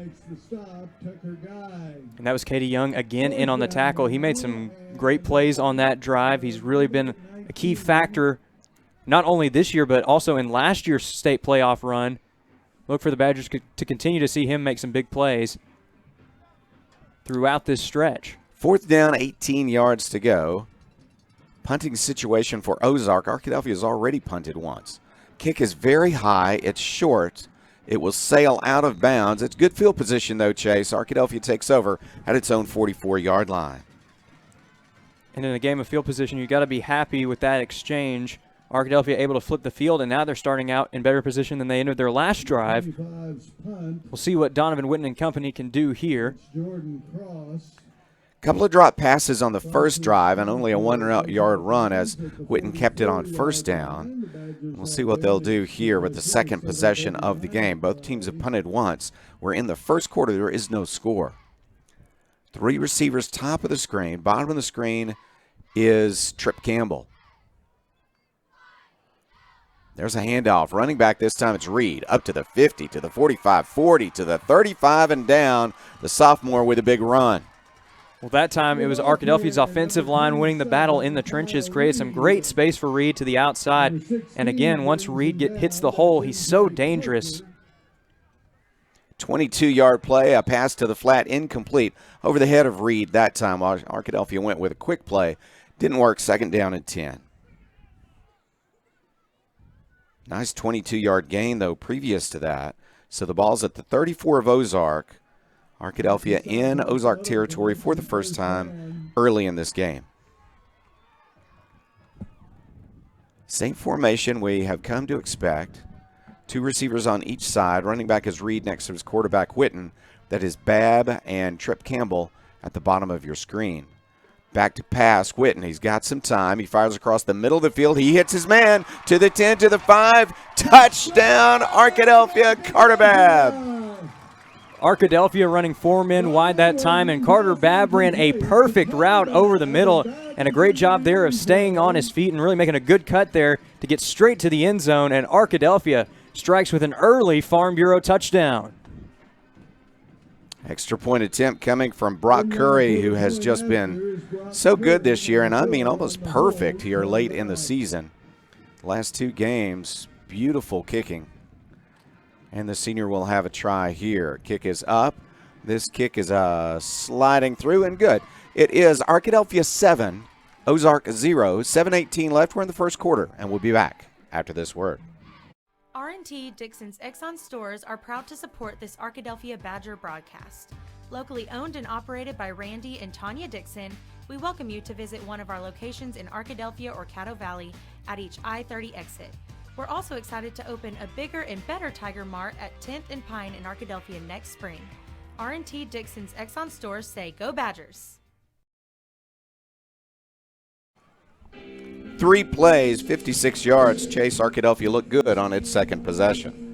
And that was Katie Young again in on the tackle. He made some great plays on that drive. He's really been a key factor not only this year but also in last year's state playoff run. Look for the Badgers to continue to see him make some big plays throughout this stretch. 4th down, 18 yards to go. Punting situation for Ozark. Arkadelphia has already punted once. Kick is very high. It's short. It will sail out of bounds. It's good field position, though, Chase. Arkadelphia takes over at its own 44-yard line. And in a game of field position, you've got to be happy with that exchange. Arkadelphia able to flip the field, and now they're starting out in better position than they entered their last drive. We'll see what Donovan Witten and company can do here. Couple of drop passes on the first drive and only a 1-yard run as Witten kept it on 1st down. We'll see what they'll do here with the second possession of the game. Both teams have punted once. We're in the first quarter. There is no score. 3 receivers top of the screen. Bottom of the screen is Trip Campbell. There's a handoff. Running back this time it's Reed. Up to the 50, to the 45, 40, to the 35 and down. The sophomore with a big run. Well, that time it was Arkadelphia's offensive line winning the battle in the trenches, created some great space for Reed to the outside. And again, once Reed hits the hole, he's so dangerous. 22-yard play, a pass to the flat, incomplete. Over the head of Reed that time. Arkadelphia went with a quick play. Didn't work, 2nd down and 10. Nice 22-yard gain, though, previous to that. So the ball's at the 34 of Ozark. Arkadelphia in Ozark territory for the first time early in this game. Same formation we have come to expect. 2 receivers on each side. Running back is Reed next to his quarterback, Witten. That is Babb and Trip Campbell at the bottom of your screen. Back to pass, Witten. He's got some time. He fires across the middle of the field. He hits his man to the 10, to the 5. Touchdown, Arkadelphia, Carter Babb. Arkadelphia running 4 men wide that time, and Carter Babb ran a perfect route over the middle, and a great job there of staying on his feet and really making a good cut there to get straight to the end zone, and Arkadelphia strikes with an early Farm Bureau touchdown. Extra point attempt coming from Brock Curry, who has just been so good this year, and I mean almost perfect here late in the season. Last 2 games, beautiful kicking. And the senior will have a try here. Kick is up. This kick is sliding through and good. It is Arkadelphia 7, Ozark 0, 7:18 left. We're in the first quarter, and we'll be back after this word. R&T Dixon's Exxon stores are proud to support this Arkadelphia Badger broadcast. Locally owned and operated by Randy and Tanya Dixon, we welcome you to visit one of our locations in Arkadelphia or Caddo Valley at each I-30 exit. We're also excited to open a bigger and better Tiger Mart at 10th and Pine in Arkadelphia next spring. R&T Dixon's Exxon stores say, "Go Badgers!" 3 plays, 56 yards. Chase, Arkadelphia looked good on its second possession.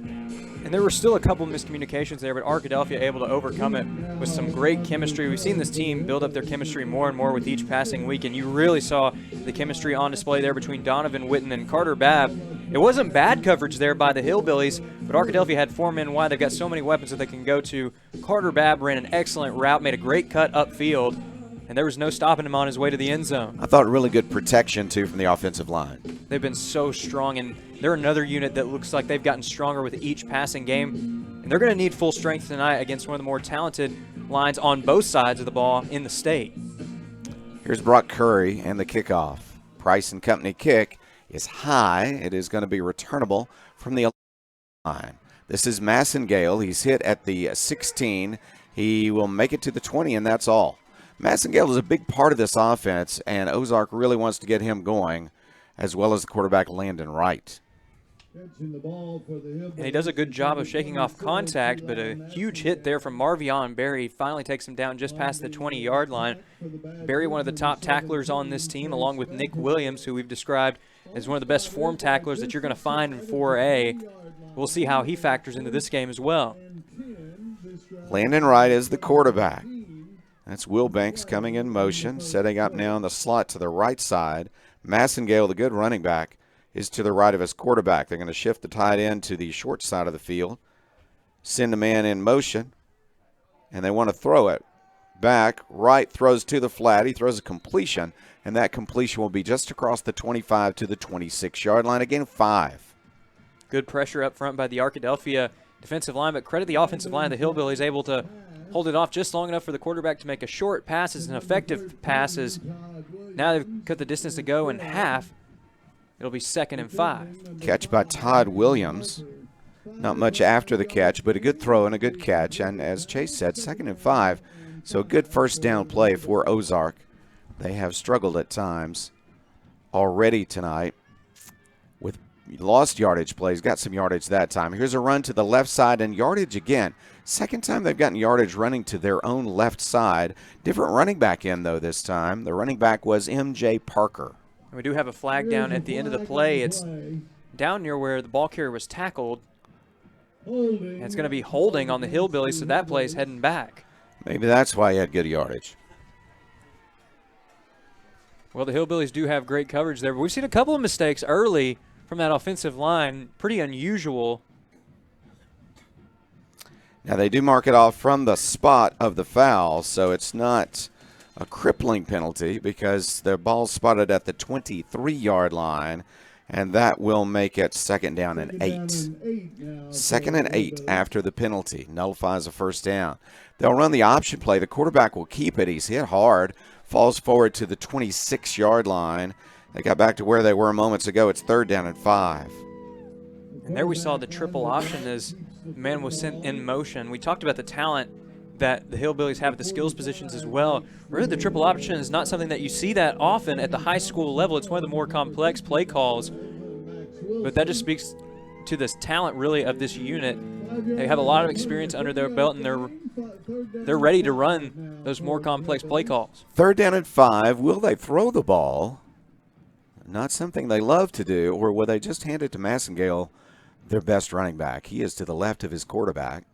And there were still a couple miscommunications there, but Arkadelphia able to overcome it with some great chemistry. We've seen this team build up their chemistry more and more with each passing week, and you really saw the chemistry on display there between Donovan Witten and Carter Babb. It wasn't bad coverage there by the Hillbillies, but Arkadelphia had 4 men wide. They've got so many weapons that they can go to. Carter Babb ran an excellent route, made a great cut upfield, and there was no stopping him on his way to the end zone. I thought really good protection, too, from the offensive line. They've been so strong, and they're another unit that looks like they've gotten stronger with each passing game. And they're going to need full strength tonight against one of the more talented lines on both sides of the ball in the state. Here's Brock Curry and the kickoff. Price and Company kick is high. It is going to be returnable from the line. This is Massengale. He's hit at the 16. He will make it to the 20, and that's all. Massengale is a big part of this offense, and Ozark really wants to get him going, as well as the quarterback Landon Wright. And he does a good job of shaking off contact, but a huge hit there from Marvion Berry finally takes him down just past the 20-yard line. Berry, one of the top tacklers on this team, along with Nick Williams, who we've described as one of the best form tacklers that you're going to find in 4A. We'll see how he factors into this game as well. Landon Wright is the quarterback. That's Will Banks coming in motion, setting up now in the slot to the right side. Massengale, the good running back, is to the right of his quarterback. They're going to shift the tight end to the short side of the field, send a man in motion, and they want to throw it back. Wright throws to the flat. He throws a completion, and that completion will be just across the 25 to the 26-yard line. Again, 5. Good pressure up front by the Arkadelphia defensive line, but credit the offensive line. The Hillbillies able to hold it off just long enough for the quarterback to make a short passes and effective passes. Now they've cut the distance to go in half. It'll be 2nd and 5. Catch by Todd Williams. Not much after the catch, but a good throw and a good catch. And as Chase said, 2nd and 5. So a good first down play for Ozark. They have struggled at times already tonight with lost yardage plays. Got some yardage that time. Here's a run to the left side and yardage again. Second time they've gotten yardage running to their own left side. Different running back in, though, this time. The running back was M.J. Parker. We do have a flag down at the end of the play. It's down near where the ball carrier was tackled. And it's going to be holding on the Hillbillies, so that play is heading back. Maybe that's why he had good yardage. Well, the Hillbillies do have great coverage there, but we've seen a couple of mistakes early from that offensive line. Pretty unusual. Now, they do mark it off from the spot of the foul, so it's not a crippling penalty because the ball's spotted at the 23-yard line, and that will make it 2nd down and 8. 2nd and 8 after the penalty. Nullifies a first down. They'll run the option play. The quarterback will keep it. He's hit hard. Falls forward to the 26-yard line. They got back to where they were moments ago. It's 3rd down and 5. And there we saw the triple option as the man was sent in motion. We talked about the talent that the Hillbillies have at the skills positions as well. Really, the triple option is not something that you see that often at the high school level. It's one of the more complex play calls. But that just speaks to this talent, really, of this unit. They have a lot of experience under their belt, and they're ready to run those more complex play calls. 3rd down and 5. Will they throw the ball? Not something they love to do, or will they just hand it to Massengale, their best running back? He is to the left of his quarterback,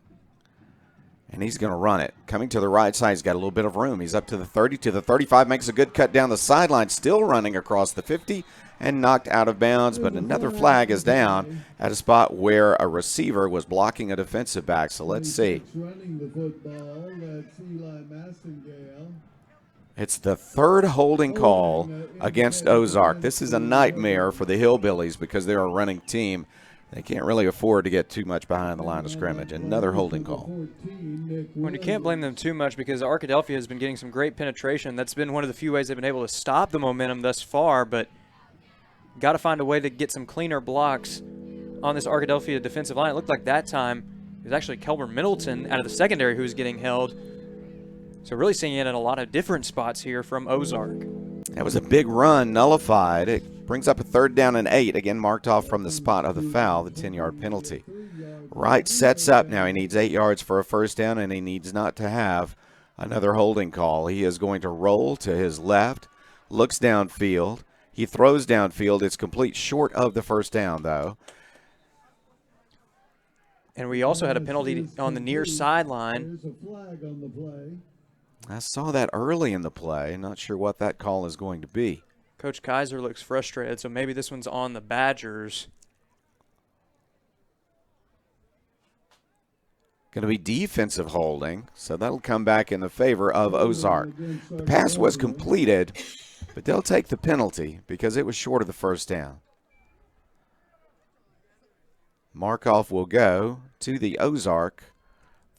and he's going to run it. Coming to the right side, he's got a little bit of room. He's up to the 30, to the 35, makes a good cut down the sideline, still running across the 50, and knocked out of bounds, but another flag is down at a spot where a receiver was blocking a defensive back. So let's see. It's the 3rd holding call against Ozark. This is a nightmare for the Hillbillies because they're a running team. They can't really afford to get too much behind the line of scrimmage. Another holding call. Well, you can't blame them too much because Arkadelphia has been getting some great penetration. That's been one of the few ways they've been able to stop the momentum thus far, but got to find a way to get some cleaner blocks on this Arkadelphia defensive line. It looked like that time it was actually Kelber Middleton out of the secondary who was getting held. So really seeing it in a lot of different spots here from Ozark. That was a big run, nullified. It brings up a 3rd down and 8, again marked off from the spot of the foul, the 10-yard penalty. Wright sets up now. He needs 8 yards for a first down, and he needs not to have another holding call. He is going to roll to his left, looks downfield. He throws downfield. It's complete short of the first down, though. And we also had a penalty on the near sideline. I saw that early in the play. Not sure what that call is going to be. Coach Kaiser looks frustrated, so maybe this one's on the Badgers. Going to be defensive holding, so that'll come back in the favor of Ozark. The pass was completed, but they'll take the penalty because it was short of the first down. Markoff will go to the Ozark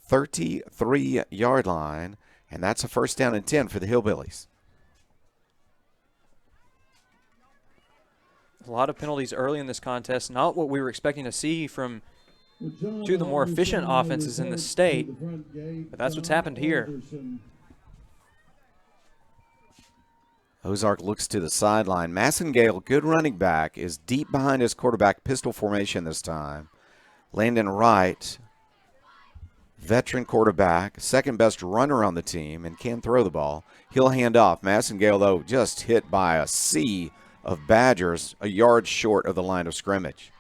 33-yard line, and that's a first down and 10 for the Hillbillies. A lot of penalties early in this contest, not what we were expecting to see from two of the more efficient offenses in the state, but that's what's happened here. Ozark looks to the sideline. Massengale, good running back, is deep behind his quarterback, pistol formation this time. Landon Wright, veteran quarterback, second best runner on the team, and can throw the ball. He'll hand off. Massengale, though, just hit by a sea of Badgers, a yard short of the line of scrimmage.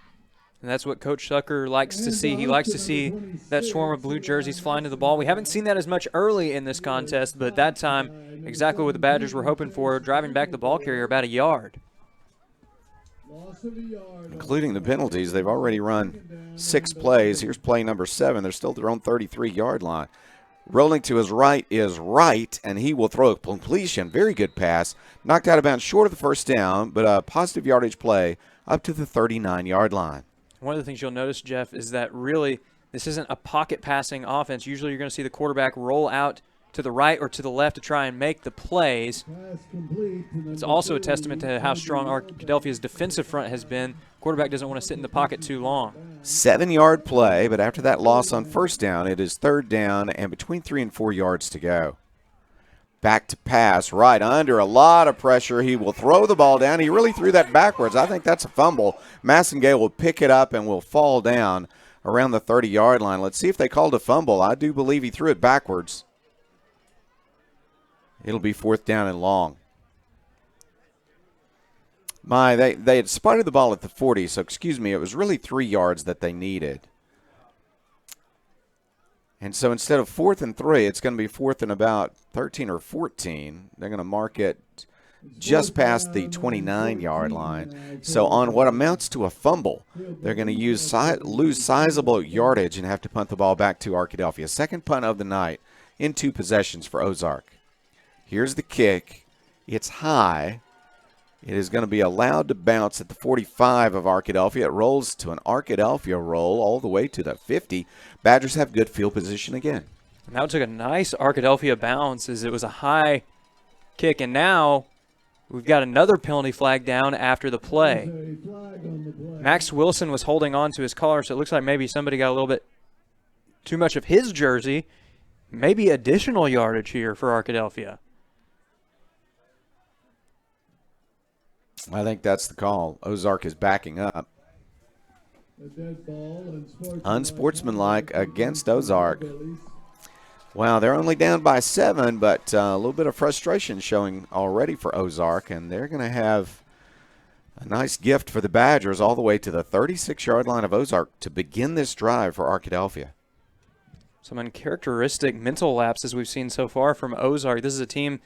And that's what Coach Shucker likes to see. He likes to see that swarm of blue jerseys flying to the ball. We haven't seen that as much early in this contest, but that time, exactly what the Badgers were hoping for, driving back the ball carrier about a yard. Including the penalties, they've already run 6 plays. Here's play number 7. They're still at their own 33-yard line. Rolling to his right is Wright, and he will throw a completion. Very good pass. Knocked out of bounds short of the first down, but a positive yardage play up to the 39-yard line. One of the things you'll notice, Jeff, is that really this isn't a pocket passing offense. Usually you're going to see the quarterback roll out to the right or to the left to try and make the plays. It's also a testament to how strong Arkadelphia's defensive front has been. Quarterback doesn't want to sit in the pocket too long. 7-yard play, but after that loss on first down, it is 3rd down and between 3 and 4 yards to go. Back to pass, right under a lot of pressure. He will throw the ball down. He really threw that backwards. I think that's a fumble. Massengale will pick it up and will fall down around the 30-yard line. Let's see if they called a fumble. I do believe he threw it backwards. It'll be 4th down and long. They had spotted the ball at the 40, so excuse me, it was really 3 yards that they needed. And so instead of 4th and 3, it's going to be 4th and about 13 or 14. They're going to mark it just past the 29-yard line. So on what amounts to a fumble, they're going to lose sizable yardage and have to punt the ball back to Arkadelphia. Second punt of the night in 2 possessions for Ozark. Here's the kick. It's high. It is going to be allowed to bounce at the 45 of Arkadelphia. It rolls to an Arkadelphia roll all the way to the 50. Badgers have good field position again. And that took a nice Arkadelphia bounce as it was a high kick. And now we've got another penalty flag down after the play. Max Wilson was holding on to his collar, so it looks like maybe somebody got a little bit too much of his jersey. Maybe additional yardage here for Arkadelphia. I think that's the call. Ozark is backing up. Unsportsmanlike against Ozark. Wow, they're only down by 7, but a little bit of frustration showing already for Ozark, and they're going to have a nice gift for the Badgers all the way to the 36-yard line of Ozark to begin this drive for Arkadelphia. Some uncharacteristic mental lapses we've seen so far from Ozark. This is a team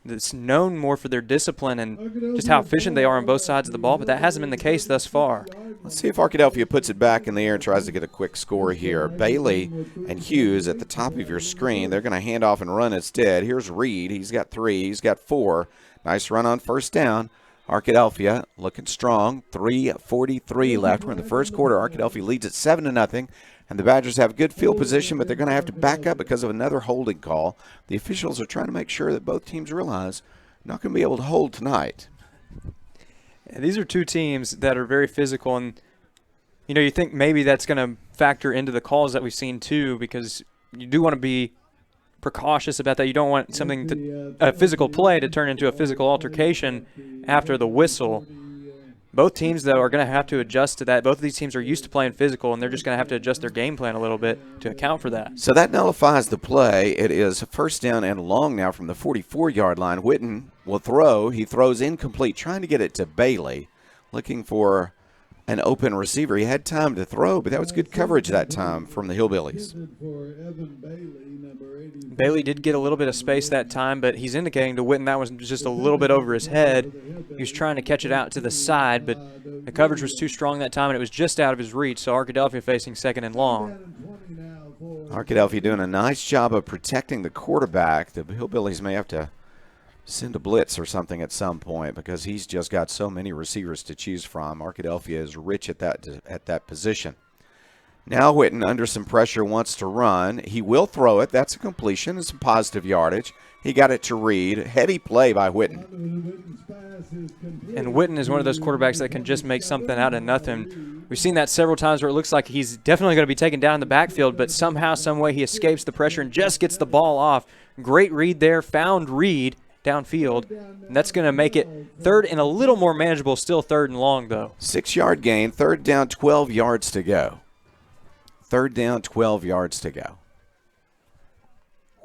that's known more for their discipline and just how efficient they are on both sides of the ball, but that hasn't been the case thus far. Let's see if Arkadelphia puts it back in the air and tries to get a quick score here. Bailey and Hughes at the top of your screen. They're going to hand off and run instead. Here's Reed. He's got 3. He's got 4. Nice run on first down. Arkadelphia looking strong. 3:43 left. We're in the first quarter. Arkadelphia leads at 7-0. And the Badgers have good field position, but they're going to have to back up because of another holding call. The officials are trying to make sure that both teams realize they're not going to be able to hold tonight. And these are 2 teams that are very physical, and you think maybe that's going to factor into the calls that we've seen too, because you do want to be precautious about that. You don't want a physical play to turn into a physical altercation after the whistle. Both teams, though, are going to have to adjust to that. Both of these teams are used to playing physical, and they're just going to have to adjust their game plan a little bit to account for that. So that nullifies the play. It is 1st down and long now from the 44-yard line. Whitten will throw. He throws incomplete, trying to get it to Bailey, looking for an open receiver. He had time to throw, but that was good coverage that time from the Hillbillies. Bailey did get a little bit of space that time, but he's indicating to Whitten that was just a little bit over his head. He was trying to catch it out to the side, but the coverage was too strong that time, and it was just out of his reach, so Arkadelphia facing 2nd and long. Arkadelphia doing a nice job of protecting the quarterback. The Hillbillies may have to send a blitz or something at some point because he's just got so many receivers to choose from. Arkadelphia is rich at that position. Now Whitten, under some pressure, wants to run. He will throw it. That's a completion and some positive yardage. He got it to Reed. Heady play by Whitten. And Whitten is one of those quarterbacks that can just make something out of nothing. We've seen that several times where it looks like he's definitely going to be taken down in the backfield, but somehow, some way he escapes the pressure and just gets the ball off. Great read there, found Reed, downfield, and that's going to make it third and a little more manageable, still 3rd and long, though. 6-yard gain, 3rd down, 12 yards to go. 3rd down, 12 yards to go.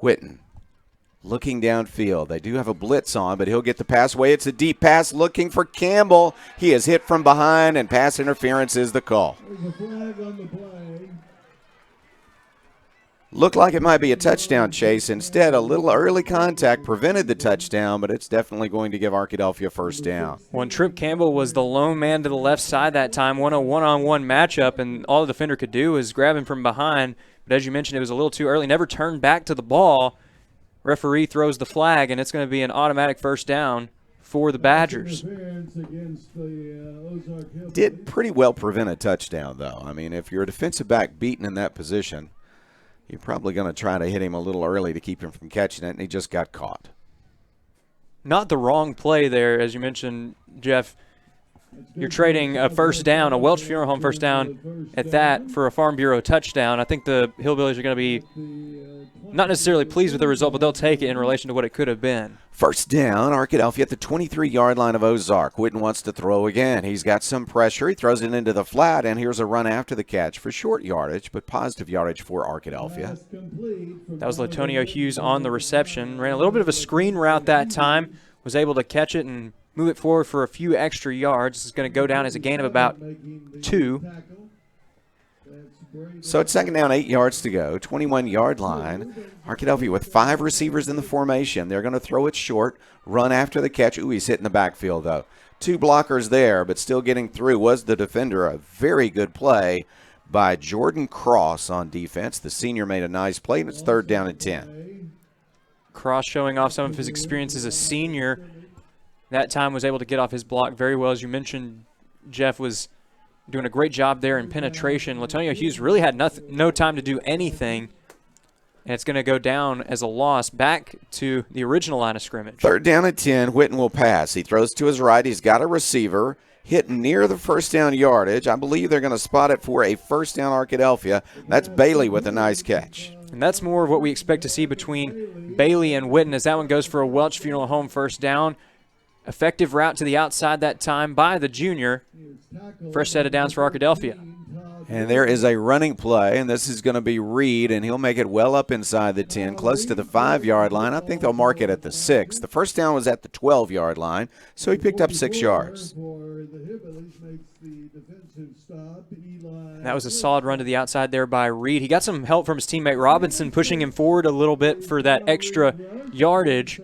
Whitten looking downfield. They do have a blitz on, but he'll get the pass away. It's a deep pass looking for Campbell. He is hit from behind, and pass interference is the call. There's a flag on the play. Looked like it might be a touchdown chase. Instead, a little early contact prevented the touchdown, but it's definitely going to give Arkadelphia first down. When Trip Campbell was the lone man to the left side that time, won a one-on-one matchup, and all the defender could do was grab him from behind. But as you mentioned, it was a little too early. Never turned back to the ball. Referee throws the flag, and it's going to be an automatic first down for the Badgers. Did pretty well prevent a touchdown, though. I mean, if you're a defensive back beaten in that position, you're probably going to try to hit him a little early to keep him from catching it, and he just got caught. Not the wrong play there, as you mentioned, Jeff. You're trading a first down, a Welch Funeral Home first down at that for a Farm Bureau touchdown. I think the Hillbillies are going to be not necessarily pleased with the result, but they'll take it in relation to what it could have been. First down, Arkadelphia at the 23-yard line of Ozark. Whitten wants to throw again. He's got some pressure. He throws it into the flat, and here's a run after the catch for short yardage, but positive yardage for Arkadelphia. That was Latonio Hughes on the reception. Ran a little bit of a screen route that time, was able to catch it and move it forward for a few extra yards. This is going to go down as a gain of about 2. So it's 2nd down, 8 yards to go, 21-yard line. Arkadelphia with 5 receivers in the formation. They're going to throw it short, run after the catch. Ooh, he's hitting the backfield, though. 2 blockers there, but still getting through was the defender. A very good play by Jordan Cross on defense. The senior made a nice play, and it's 3rd down and 10. Cross showing off some of his experience as a senior. That time was able to get off his block very well. As you mentioned, Jeff was doing a great job there in penetration. Latonio Hughes really had no time to do anything, and it's going to go down as a loss back to the original line of scrimmage. 3rd down and 10, Whitten will pass. He throws to his right. He's got a receiver hit near the first down yardage. I believe they're going to spot it for a first down Arkadelphia. That's Bailey with a nice catch. And that's more of what we expect to see between Bailey and Whitten as that one goes for a Welch Funeral Home first down. Effective route to the outside that time by the junior. First set of downs for Arkadelphia. And there is a running play, and this is going to be Reed, and he'll make it well up inside the 10, close to the 5-yard line. I think they'll mark it at the 6. The first down was at the 12-yard line, so he picked up 6 yards. That was a solid run to the outside there by Reed. He got some help from his teammate Robinson, pushing him forward a little bit for that extra yardage,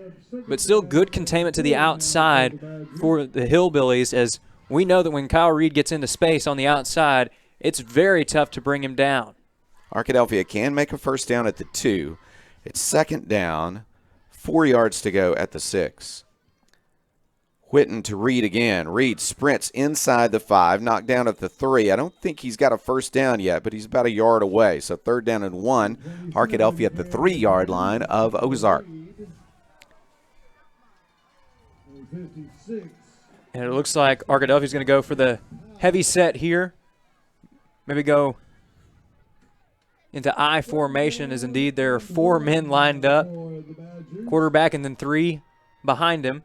but still good containment to the outside for the Hillbillies, as we know that when Kyle Reed gets into space on the outside, it's very tough to bring him down. Arkadelphia can make a first down at the 2. It's 2nd down, 4 yards to go at the 6. Whitten to Reed again. Reed sprints inside the 5, knocked down at the 3. I don't think he's got a first down yet, but he's about a yard away. So 3rd down and 1. Arkadelphia at the 3-yard line of Ozark. And it looks like Arkadelphia is going to go for the heavy set here. Maybe go into I formation, as indeed there are 4 men lined up. Quarterback and then 3 behind him.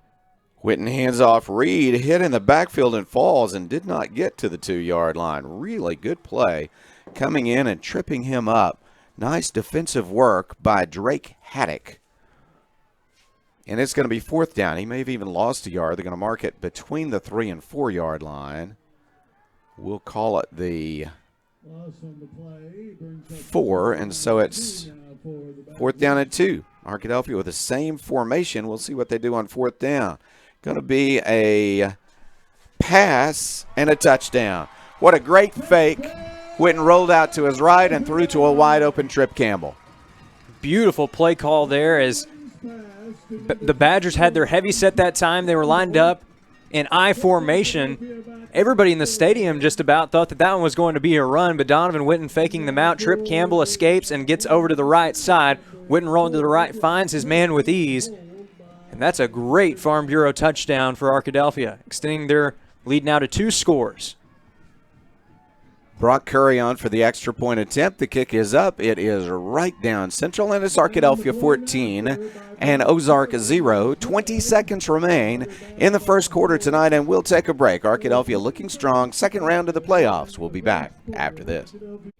Whitten hands off. Reed hit in the backfield and falls and did not get to the 2-yard line. Really good play coming in and tripping him up. Nice defensive work by Drake Haddock. And it's going to be 4th down. He may have even lost a yard. They're going to mark it between the 3 and 4-yard line. We'll call it the 4, and so it's 4th down and 2. Arkadelphia with the same formation. We'll see what they do on 4th down. Going to be a pass and a touchdown. What a great fake. Whitten rolled out to his right and threw to a wide-open Trip Campbell. Beautiful play call there, as the Badgers had their heavy set that time. They were lined up in I formation. Everybody in the stadium just about thought that one was going to be a run, but Donovan Whitten faking them out. Trip Campbell escapes and gets over to the right side. Whitten rolling to the right, finds his man with ease. And that's a great Farm Bureau touchdown for Arkadelphia, extending their lead now to 2 scores. Brock Curry on for the extra point attempt. The kick is up. It is right down central, and it's Arkadelphia 14 and Ozark 0. 20 seconds remain in the first quarter tonight, and we'll take a break. Arkadelphia looking strong. Second round of the playoffs. We'll be back after this.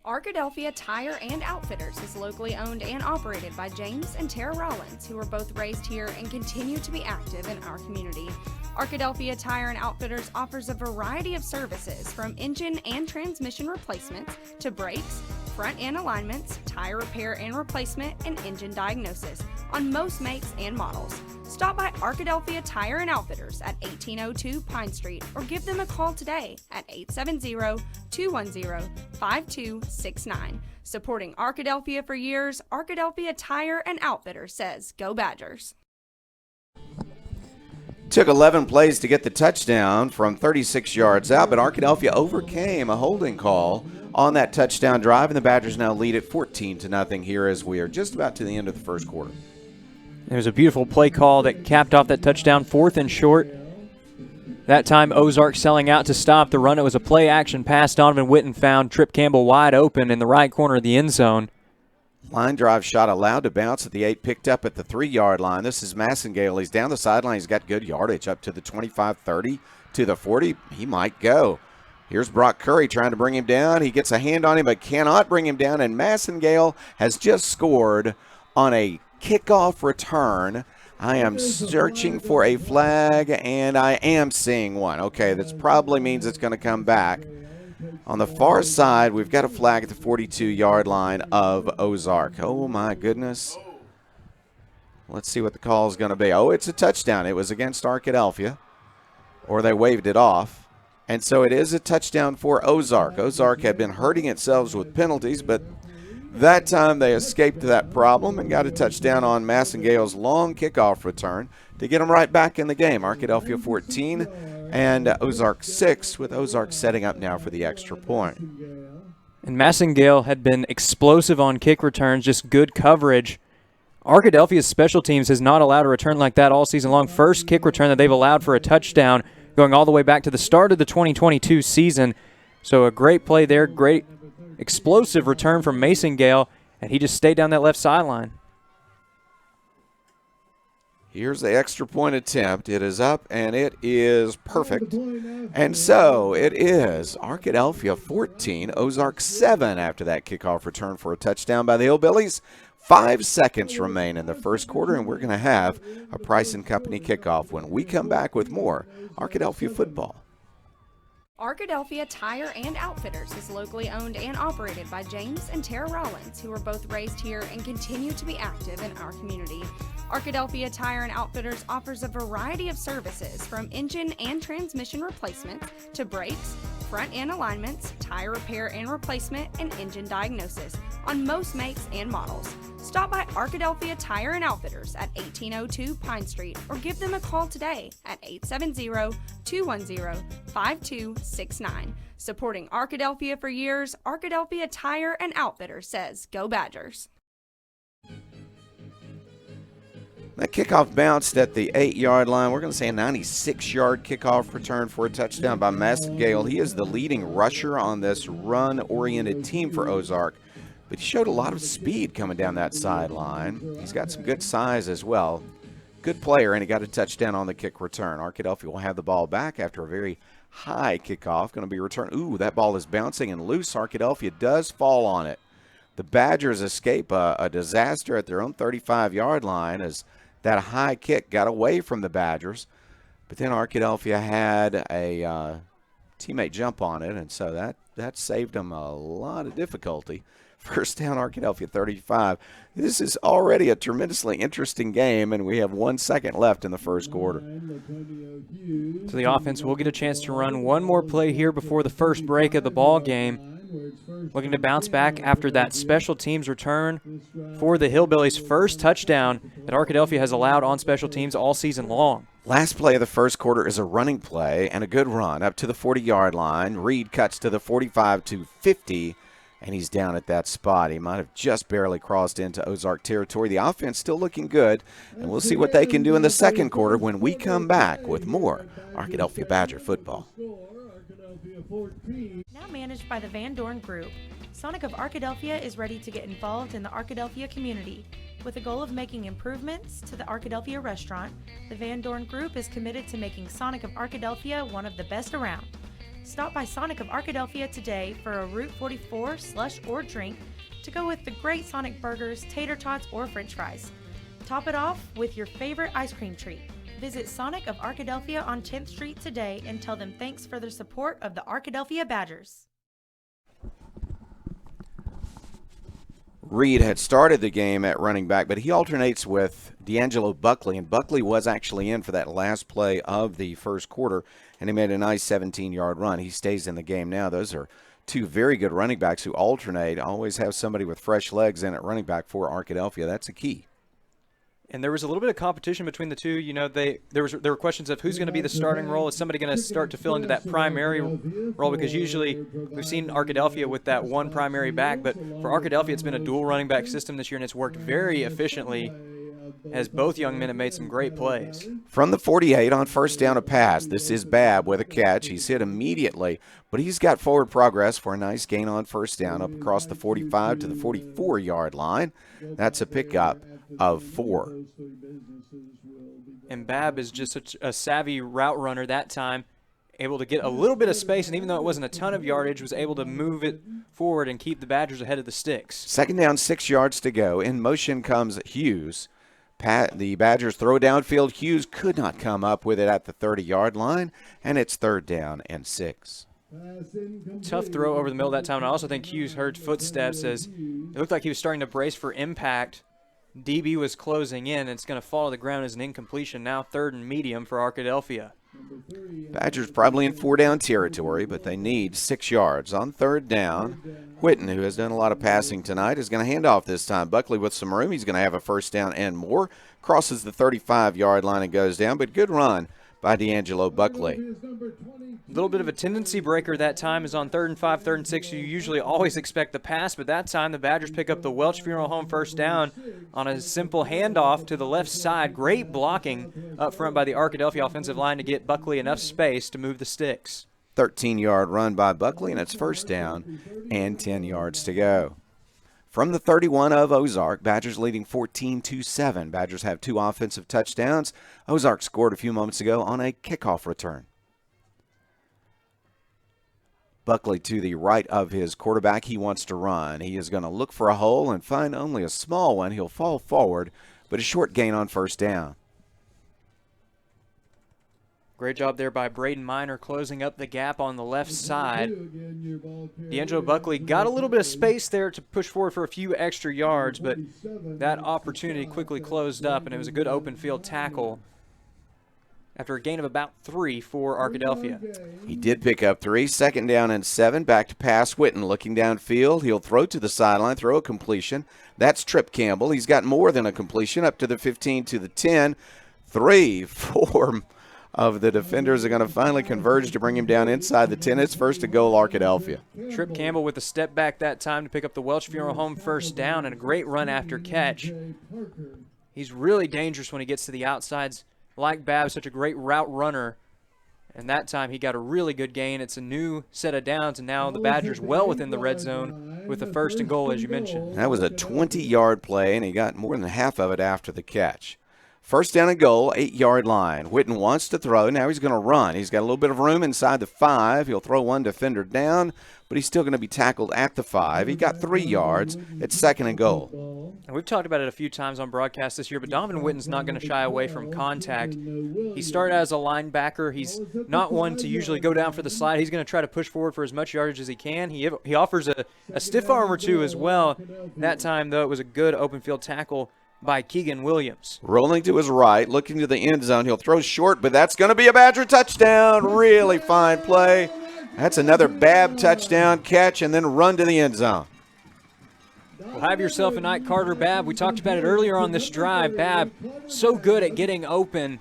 Arkadelphia Tire and Outfitters is locally owned and operated by James and Tara Rollins, who were both raised here and continue to be active in our community. Arkadelphia Tire and Outfitters offers a variety of services from engine and transmission replacements to brakes, front end alignments, tire repair and replacement, and engine diagnosis on most makes and models. Stop by Arkadelphia Tire and Outfitters at 1802 Pine Street or give them a call today at 870-210-5269. Supporting Arkadelphia for years, Arkadelphia Tire and Outfitters says, "Go Badgers." Took 11 plays to get the touchdown from 36 yards out, but Arkadelphia overcame a holding call on that touchdown drive, and the Badgers now lead at 14-0 here as we are just about to the end of the first quarter. There's a beautiful play call that capped off that touchdown, 4th and short. That time Ozark selling out to stop the run. It was a play action pass. Donovan Witten found Trip Campbell wide open in the right corner of the end zone. Line drive shot allowed to bounce at the 8, picked up at the 3-yard line. This is Massengale. He's down the sideline. He's got good yardage up to the 25, 30, to the 40. He might go. Here's Brock Curry trying to bring him down. He gets a hand on him but cannot bring him down, and Massengale has just scored on a kickoff return. I am searching for a flag, and I am seeing one. Okay, that probably means it's going to come back. On the far side, we've got a flag at the 42-yard line of Ozark. Oh, my goodness. Let's see what the call is going to be. Oh, it's a touchdown. It was against Arkadelphia, or they waved it off. And so it is a touchdown for Ozark. Ozark had been hurting itself with penalties, but that time they escaped that problem and got a touchdown on Massengale's long kickoff return to get them right back in the game. Arkadelphia 14 and Ozark 6, with Ozark setting up now for the extra point. And Massengale had been explosive on kick returns, just good coverage. Arkadelphia's special teams has not allowed a return like that all season long. First kick return that they've allowed for a touchdown, going all the way back to the start of the 2022 season. So a great play there, great explosive return from Massengale, and he just stayed down that left sideline. Here's the extra point attempt. It is up, and it is perfect. And so it is Arkadelphia 14, Ozark 7 after that kickoff return for a touchdown by the Hillbillies. 5 seconds remain in the first quarter, and we're going to have a Price & Company kickoff when we come back with more Arkadelphia football. Arkadelphia Tire and Outfitters is locally owned and operated by James and Tara Rollins, who were both raised here and continue to be active in our community. Arkadelphia Tire and Outfitters offers a variety of services from engine and transmission replacements to brakes, front end alignments, tire repair and replacement, and engine diagnosis on most makes and models. Stop by Arkadelphia Tire and Outfitters at 1802 Pine Street or give them a call today at 870-210-5269. Supporting Arkadelphia for years, Arkadelphia Tire and Outfitters says, "Go Badgers." That kickoff bounced at the 8-yard line. We're going to say a 96-yard kickoff return for a touchdown by Massengale. He is the leading rusher on this run-oriented team for Ozark, but he showed a lot of speed coming down that sideline. He's got some good size as well. Good player, and he got a touchdown on the kick return. Arkadelphia will have the ball back after a very high kickoff. Going to be returned. Ooh, that ball is bouncing and loose. Arkadelphia does fall on it. The Badgers escape a disaster at their own 35-yard line as that high kick got away from the Badgers, but then Arkadelphia had a teammate jump on it, and so that saved them a lot of difficulty. First down, Arkadelphia 35. This is already a tremendously interesting game, and we have 1 second left in the first quarter. So the offense will get a chance to run one more play here before the first break of the ball game. Looking to bounce back after that special teams return for the Hillbillies' first touchdown that Arkadelphia has allowed on special teams all season long. Last play of the first quarter is a running play and a good run up to the 40-yard line. Reed cuts to the 45 to 50, and he's down at that spot. He might have just barely crossed into Ozark territory. The offense still looking good, and we'll see what they can do in the second quarter when we come back with more Arkadelphia Badger football. Arkadelphia 14. Now managed by the Van Dorn Group, Sonic of Arkadelphia is ready to get involved in the Arkadelphia community. With the goal of making improvements to the Arkadelphia restaurant, the Van Dorn Group is committed to making Sonic of Arkadelphia one of the best around. Stop by Sonic of Arkadelphia today for a Route 44 slush or drink to go with the great Sonic burgers, tater tots, or french fries. Top it off with your favorite ice cream treat. Visit Sonic of Arkadelphia on 10th Street today and tell them thanks for their support of the Arkadelphia Badgers. Reed had started the game at running back, but he alternates with D'Angelo Buckley, and Buckley was actually in for that last play of the first quarter, and he made a nice 17-yard run. He stays in the game now. Those are two very good running backs who alternate, always have somebody with fresh legs in at running back for Arkadelphia. That's a key. And there was a little bit of competition between the two. You know, there were questions of who's going to be the starting role. Is somebody going to start to fill into that primary role? Because usually we've seen Arkadelphia with that one primary back, but for Arkadelphia it's been a dual running back system this year, and it's worked very efficiently as both young men have made some great plays. From the 48 on first down a pass. This is Babb with a catch. He's hit immediately, but he's got forward progress for a nice gain on first down up across the 45 to the 44-yard line. That's a pickup of 4. And Babb is just such a savvy route runner that time, able to get a little bit of space, and even though it wasn't a ton of yardage, was able to move it forward and keep the Badgers ahead of the sticks. Second down, 6 yards to go. In motion comes Hughes. The Badgers throw downfield. Hughes could not come up with it at the 30-yard line, and it's third down and 6. Tough throw over the middle that time, and I also think Hughes heard footsteps as it looked like he was starting to brace for impact. DB was closing in, and it's going to fall to the ground as an incompletion. Now 3rd and medium for Arkadelphia. Badgers probably in 4-down territory, but they need 6 yards. On 3rd down, Whitten, who has done a lot of passing tonight, is going to hand off this time. Buckley with some room. He's going to have a first down and more. Crosses the 35-yard line and goes down, but good run by D'Angelo Buckley. A little bit of a tendency breaker that time is on 3rd and 5, 3rd and 6. You usually always expect the pass, but that time the Badgers pick up the Welch Funeral Home first down on a simple handoff to the left side. Great blocking up front by the Arkadelphia offensive line to get Buckley enough space to move the sticks. 13-yard run by Buckley, and it's first down and 10 yards to go. From the 31 of Ozark, Badgers leading 14-7. Badgers have 2 offensive touchdowns. Ozark scored a few moments ago on a kickoff return. Buckley to the right of his quarterback. He wants to run. He is going to look for a hole and find only a small one. He'll fall forward, but a short gain on first down. Great job there by Braden Miner closing up the gap on the left side. D'Angelo Buckley got a little bit of space there to push forward for a few extra yards, but that opportunity quickly closed up, and it was a good open field tackle after a gain of about 3 for Arkadelphia. He did pick up 3. Second down and 7. Back to pass. Whitten looking downfield. He'll throw to the sideline, throw a completion. That's Trip Campbell. He's got more than a completion, up to the 15, to the 10. 3, 4 of the defenders are going to finally converge to bring him down inside the 10. It's first to goal, Arkadelphia. Trip Campbell with a step back that time to pick up the Welch Funeral Home first down and a great run after catch. He's really dangerous when he gets to the outsides. Like Babb, such a great route runner. And that time he got a really good gain. It's a new set of downs, and now the Badgers well within the red zone with the first and goal, as you mentioned. That was a 20-yard play, and he got more than half of it after the catch. First down and goal, 8-yard line. Whitten wants to throw. Now he's going to run. He's got a little bit of room inside the 5. He'll throw one defender down, but he's still going to be tackled at the 5. He got 3 yards. It's second and goal. And we've talked about it a few times on broadcast this year, but Donovan Whitten's not going to shy away from contact. He started as a linebacker. He's not one to usually go down for the slide. He's going to try to push forward for as much yardage as he can. He offers a stiff arm or two as well. That time, though, it was a good open field tackle by Keegan Williams. Rolling to his right, looking to the end zone. He'll throw short, but that's going to be a Badger touchdown. Really fine play. That's another Babb touchdown catch and then run to the end zone. Well, have yourself a night, Carter Babb. We talked about it earlier on this drive. Babb, so good at getting open,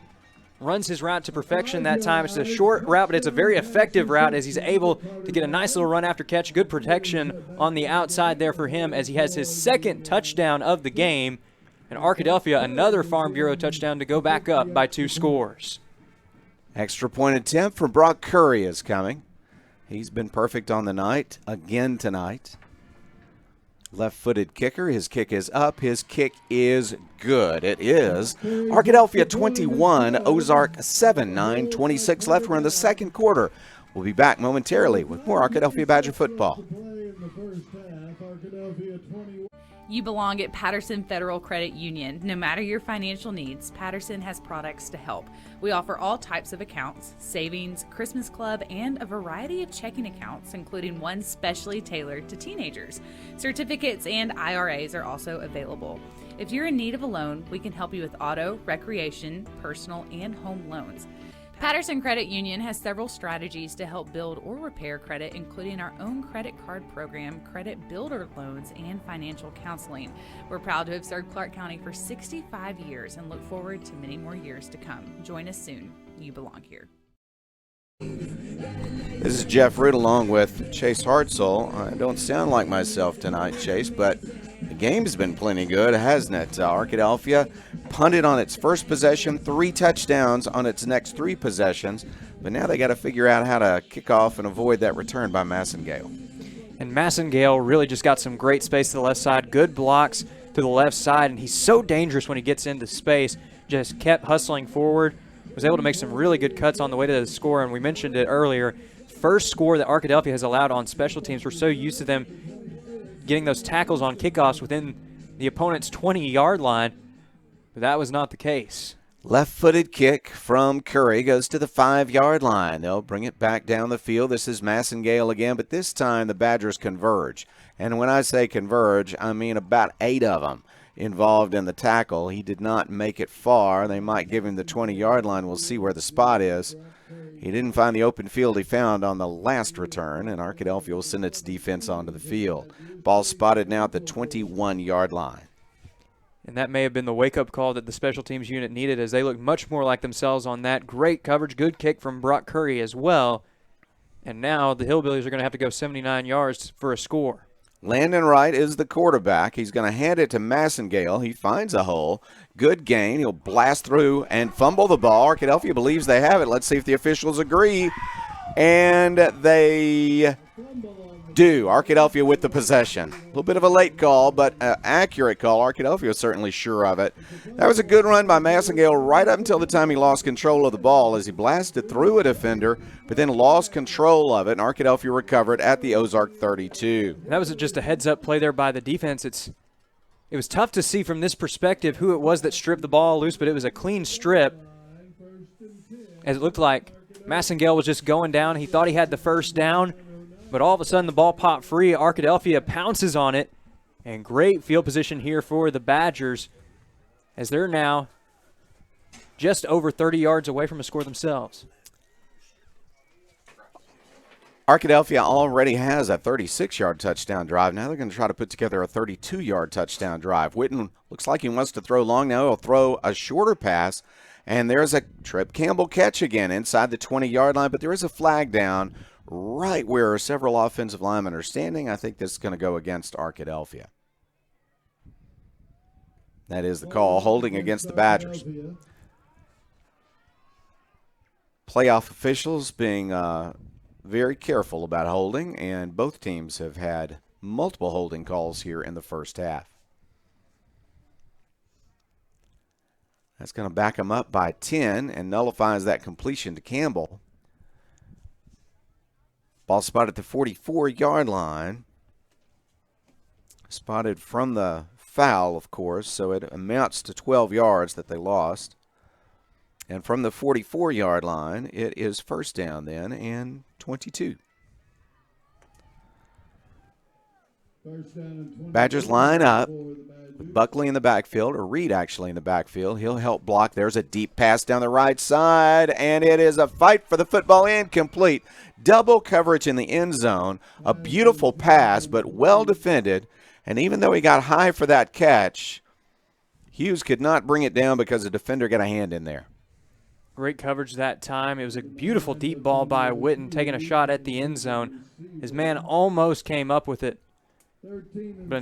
runs his route to perfection that time. It's a short route, but it's a very effective route as he's able to get a nice little run after catch. Good protection on the outside there for him as he has his second touchdown of the game. And Arkadelphia, another Farm Bureau touchdown to go back up by 2 scores. Extra point attempt from Brock Curry is coming. He's been perfect on the night, again tonight. Left-footed kicker. His kick is up. His kick is good. It is Arkadelphia 21, Ozark 7, 9:26 left. We're in the second quarter. We'll be back momentarily with more Arkadelphia Badger football. You belong at Patterson Federal Credit Union. No matter your financial needs, Patterson has products to help. We offer all types of accounts, savings, Christmas club, and a variety of checking accounts, including one specially tailored to teenagers. Certificates and IRAs are also available. If you're in need of a loan, we can help you with auto, recreation, personal, and home loans. Patterson Credit Union has several strategies to help build or repair credit, including our own credit card program, credit builder loans, and financial counseling. We're proud to have served Clark County for 65 years and look forward to many more years to come. Join us soon. You belong here. This is Jeff Root along with Chase Hartzell. I don't sound like myself tonight, Chase, but the game's been plenty good, hasn't it? Arkadelphia punted on its first possession, 3 touchdowns on its next 3 possessions, but now they got to figure out how to kick off and avoid that return by Massengale. And Massengale really just got some great space to the left side, good blocks to the left side, and he's so dangerous when he gets into space. Just kept hustling forward, was able to make some really good cuts on the way to the score, and we mentioned it earlier. First score that Arkadelphia has allowed on special teams. We're so used to them getting those tackles on kickoffs within the opponent's 20-yard line, but that was not the case. Left-footed kick from Curry goes to the 5-yard line. They'll bring it back down the field. This is Massengale again, but this time the Badgers converge. And when I say converge, I mean about 8 of them involved in the tackle. He did not make it far. They might give him the 20-yard line. We'll see where the spot is. He didn't find the open field he found on the last return, and Arkadelphia will send its defense onto the field. Ball spotted now at the 21-yard line. And that may have been the wake-up call that the special teams unit needed, as they looked much more like themselves on that. Great coverage, good kick from Brock Curry as well. And now the Hillbillies are going to have to go 79 yards for a score. Landon Wright is the quarterback. He's going to hand it to Massengale. He finds a hole. Good gain. He'll blast through and fumble the ball. Arkadelphia believes they have it. Let's see if the officials agree. And they do. Arkadelphia with the possession. A little bit of a late call, but an accurate call. Arkadelphia was certainly sure of it. That was a good run by Massengale right up until the time he lost control of the ball as he blasted through a defender, but then lost control of it, and Arkadelphia recovered at the Ozark 32. That was just a heads-up play there by the defense. It was tough to see from this perspective who it was that stripped the ball loose, but it was a clean strip, as it looked like Massengale was just going down. He thought he had the first down, but all of a sudden the ball popped free. Arkadelphia pounces on it, and great field position here for the Badgers, as they're now just over 30 yards away from a score themselves. Arkadelphia already has a 36-yard touchdown drive. Now they're going to try to put together a 32-yard touchdown drive. Witten looks like he wants to throw long. Now he'll throw a shorter pass, and there's a Trip Campbell catch again inside the 20-yard line, but there is a flag down right where several offensive linemen are standing. I think this is going to go against Arkadelphia. That is the call, holding against the Badgers. Playoff officials being very careful about holding, and both teams have had multiple holding calls here in the first half. That's going to back them up by 10 and nullifies that completion to Campbell. Ball spotted at the 44-yard line. Spotted from the foul, of course, so it amounts to 12 yards that they lost. And from the 44-yard line, it is first down then and 22. Badgers line up with Buckley in the backfield, or Reed actually in the backfield. He'll help block. There's a deep pass down the right side, and it is a fight for the football, incomplete. Double coverage in the end zone. A beautiful pass, but well defended. And even though he got high for that catch, Hughes could not bring it down because the defender got a hand in there. Great coverage that time. It was a beautiful deep ball by Witten, taking a shot at the end zone. His man almost came up with it, but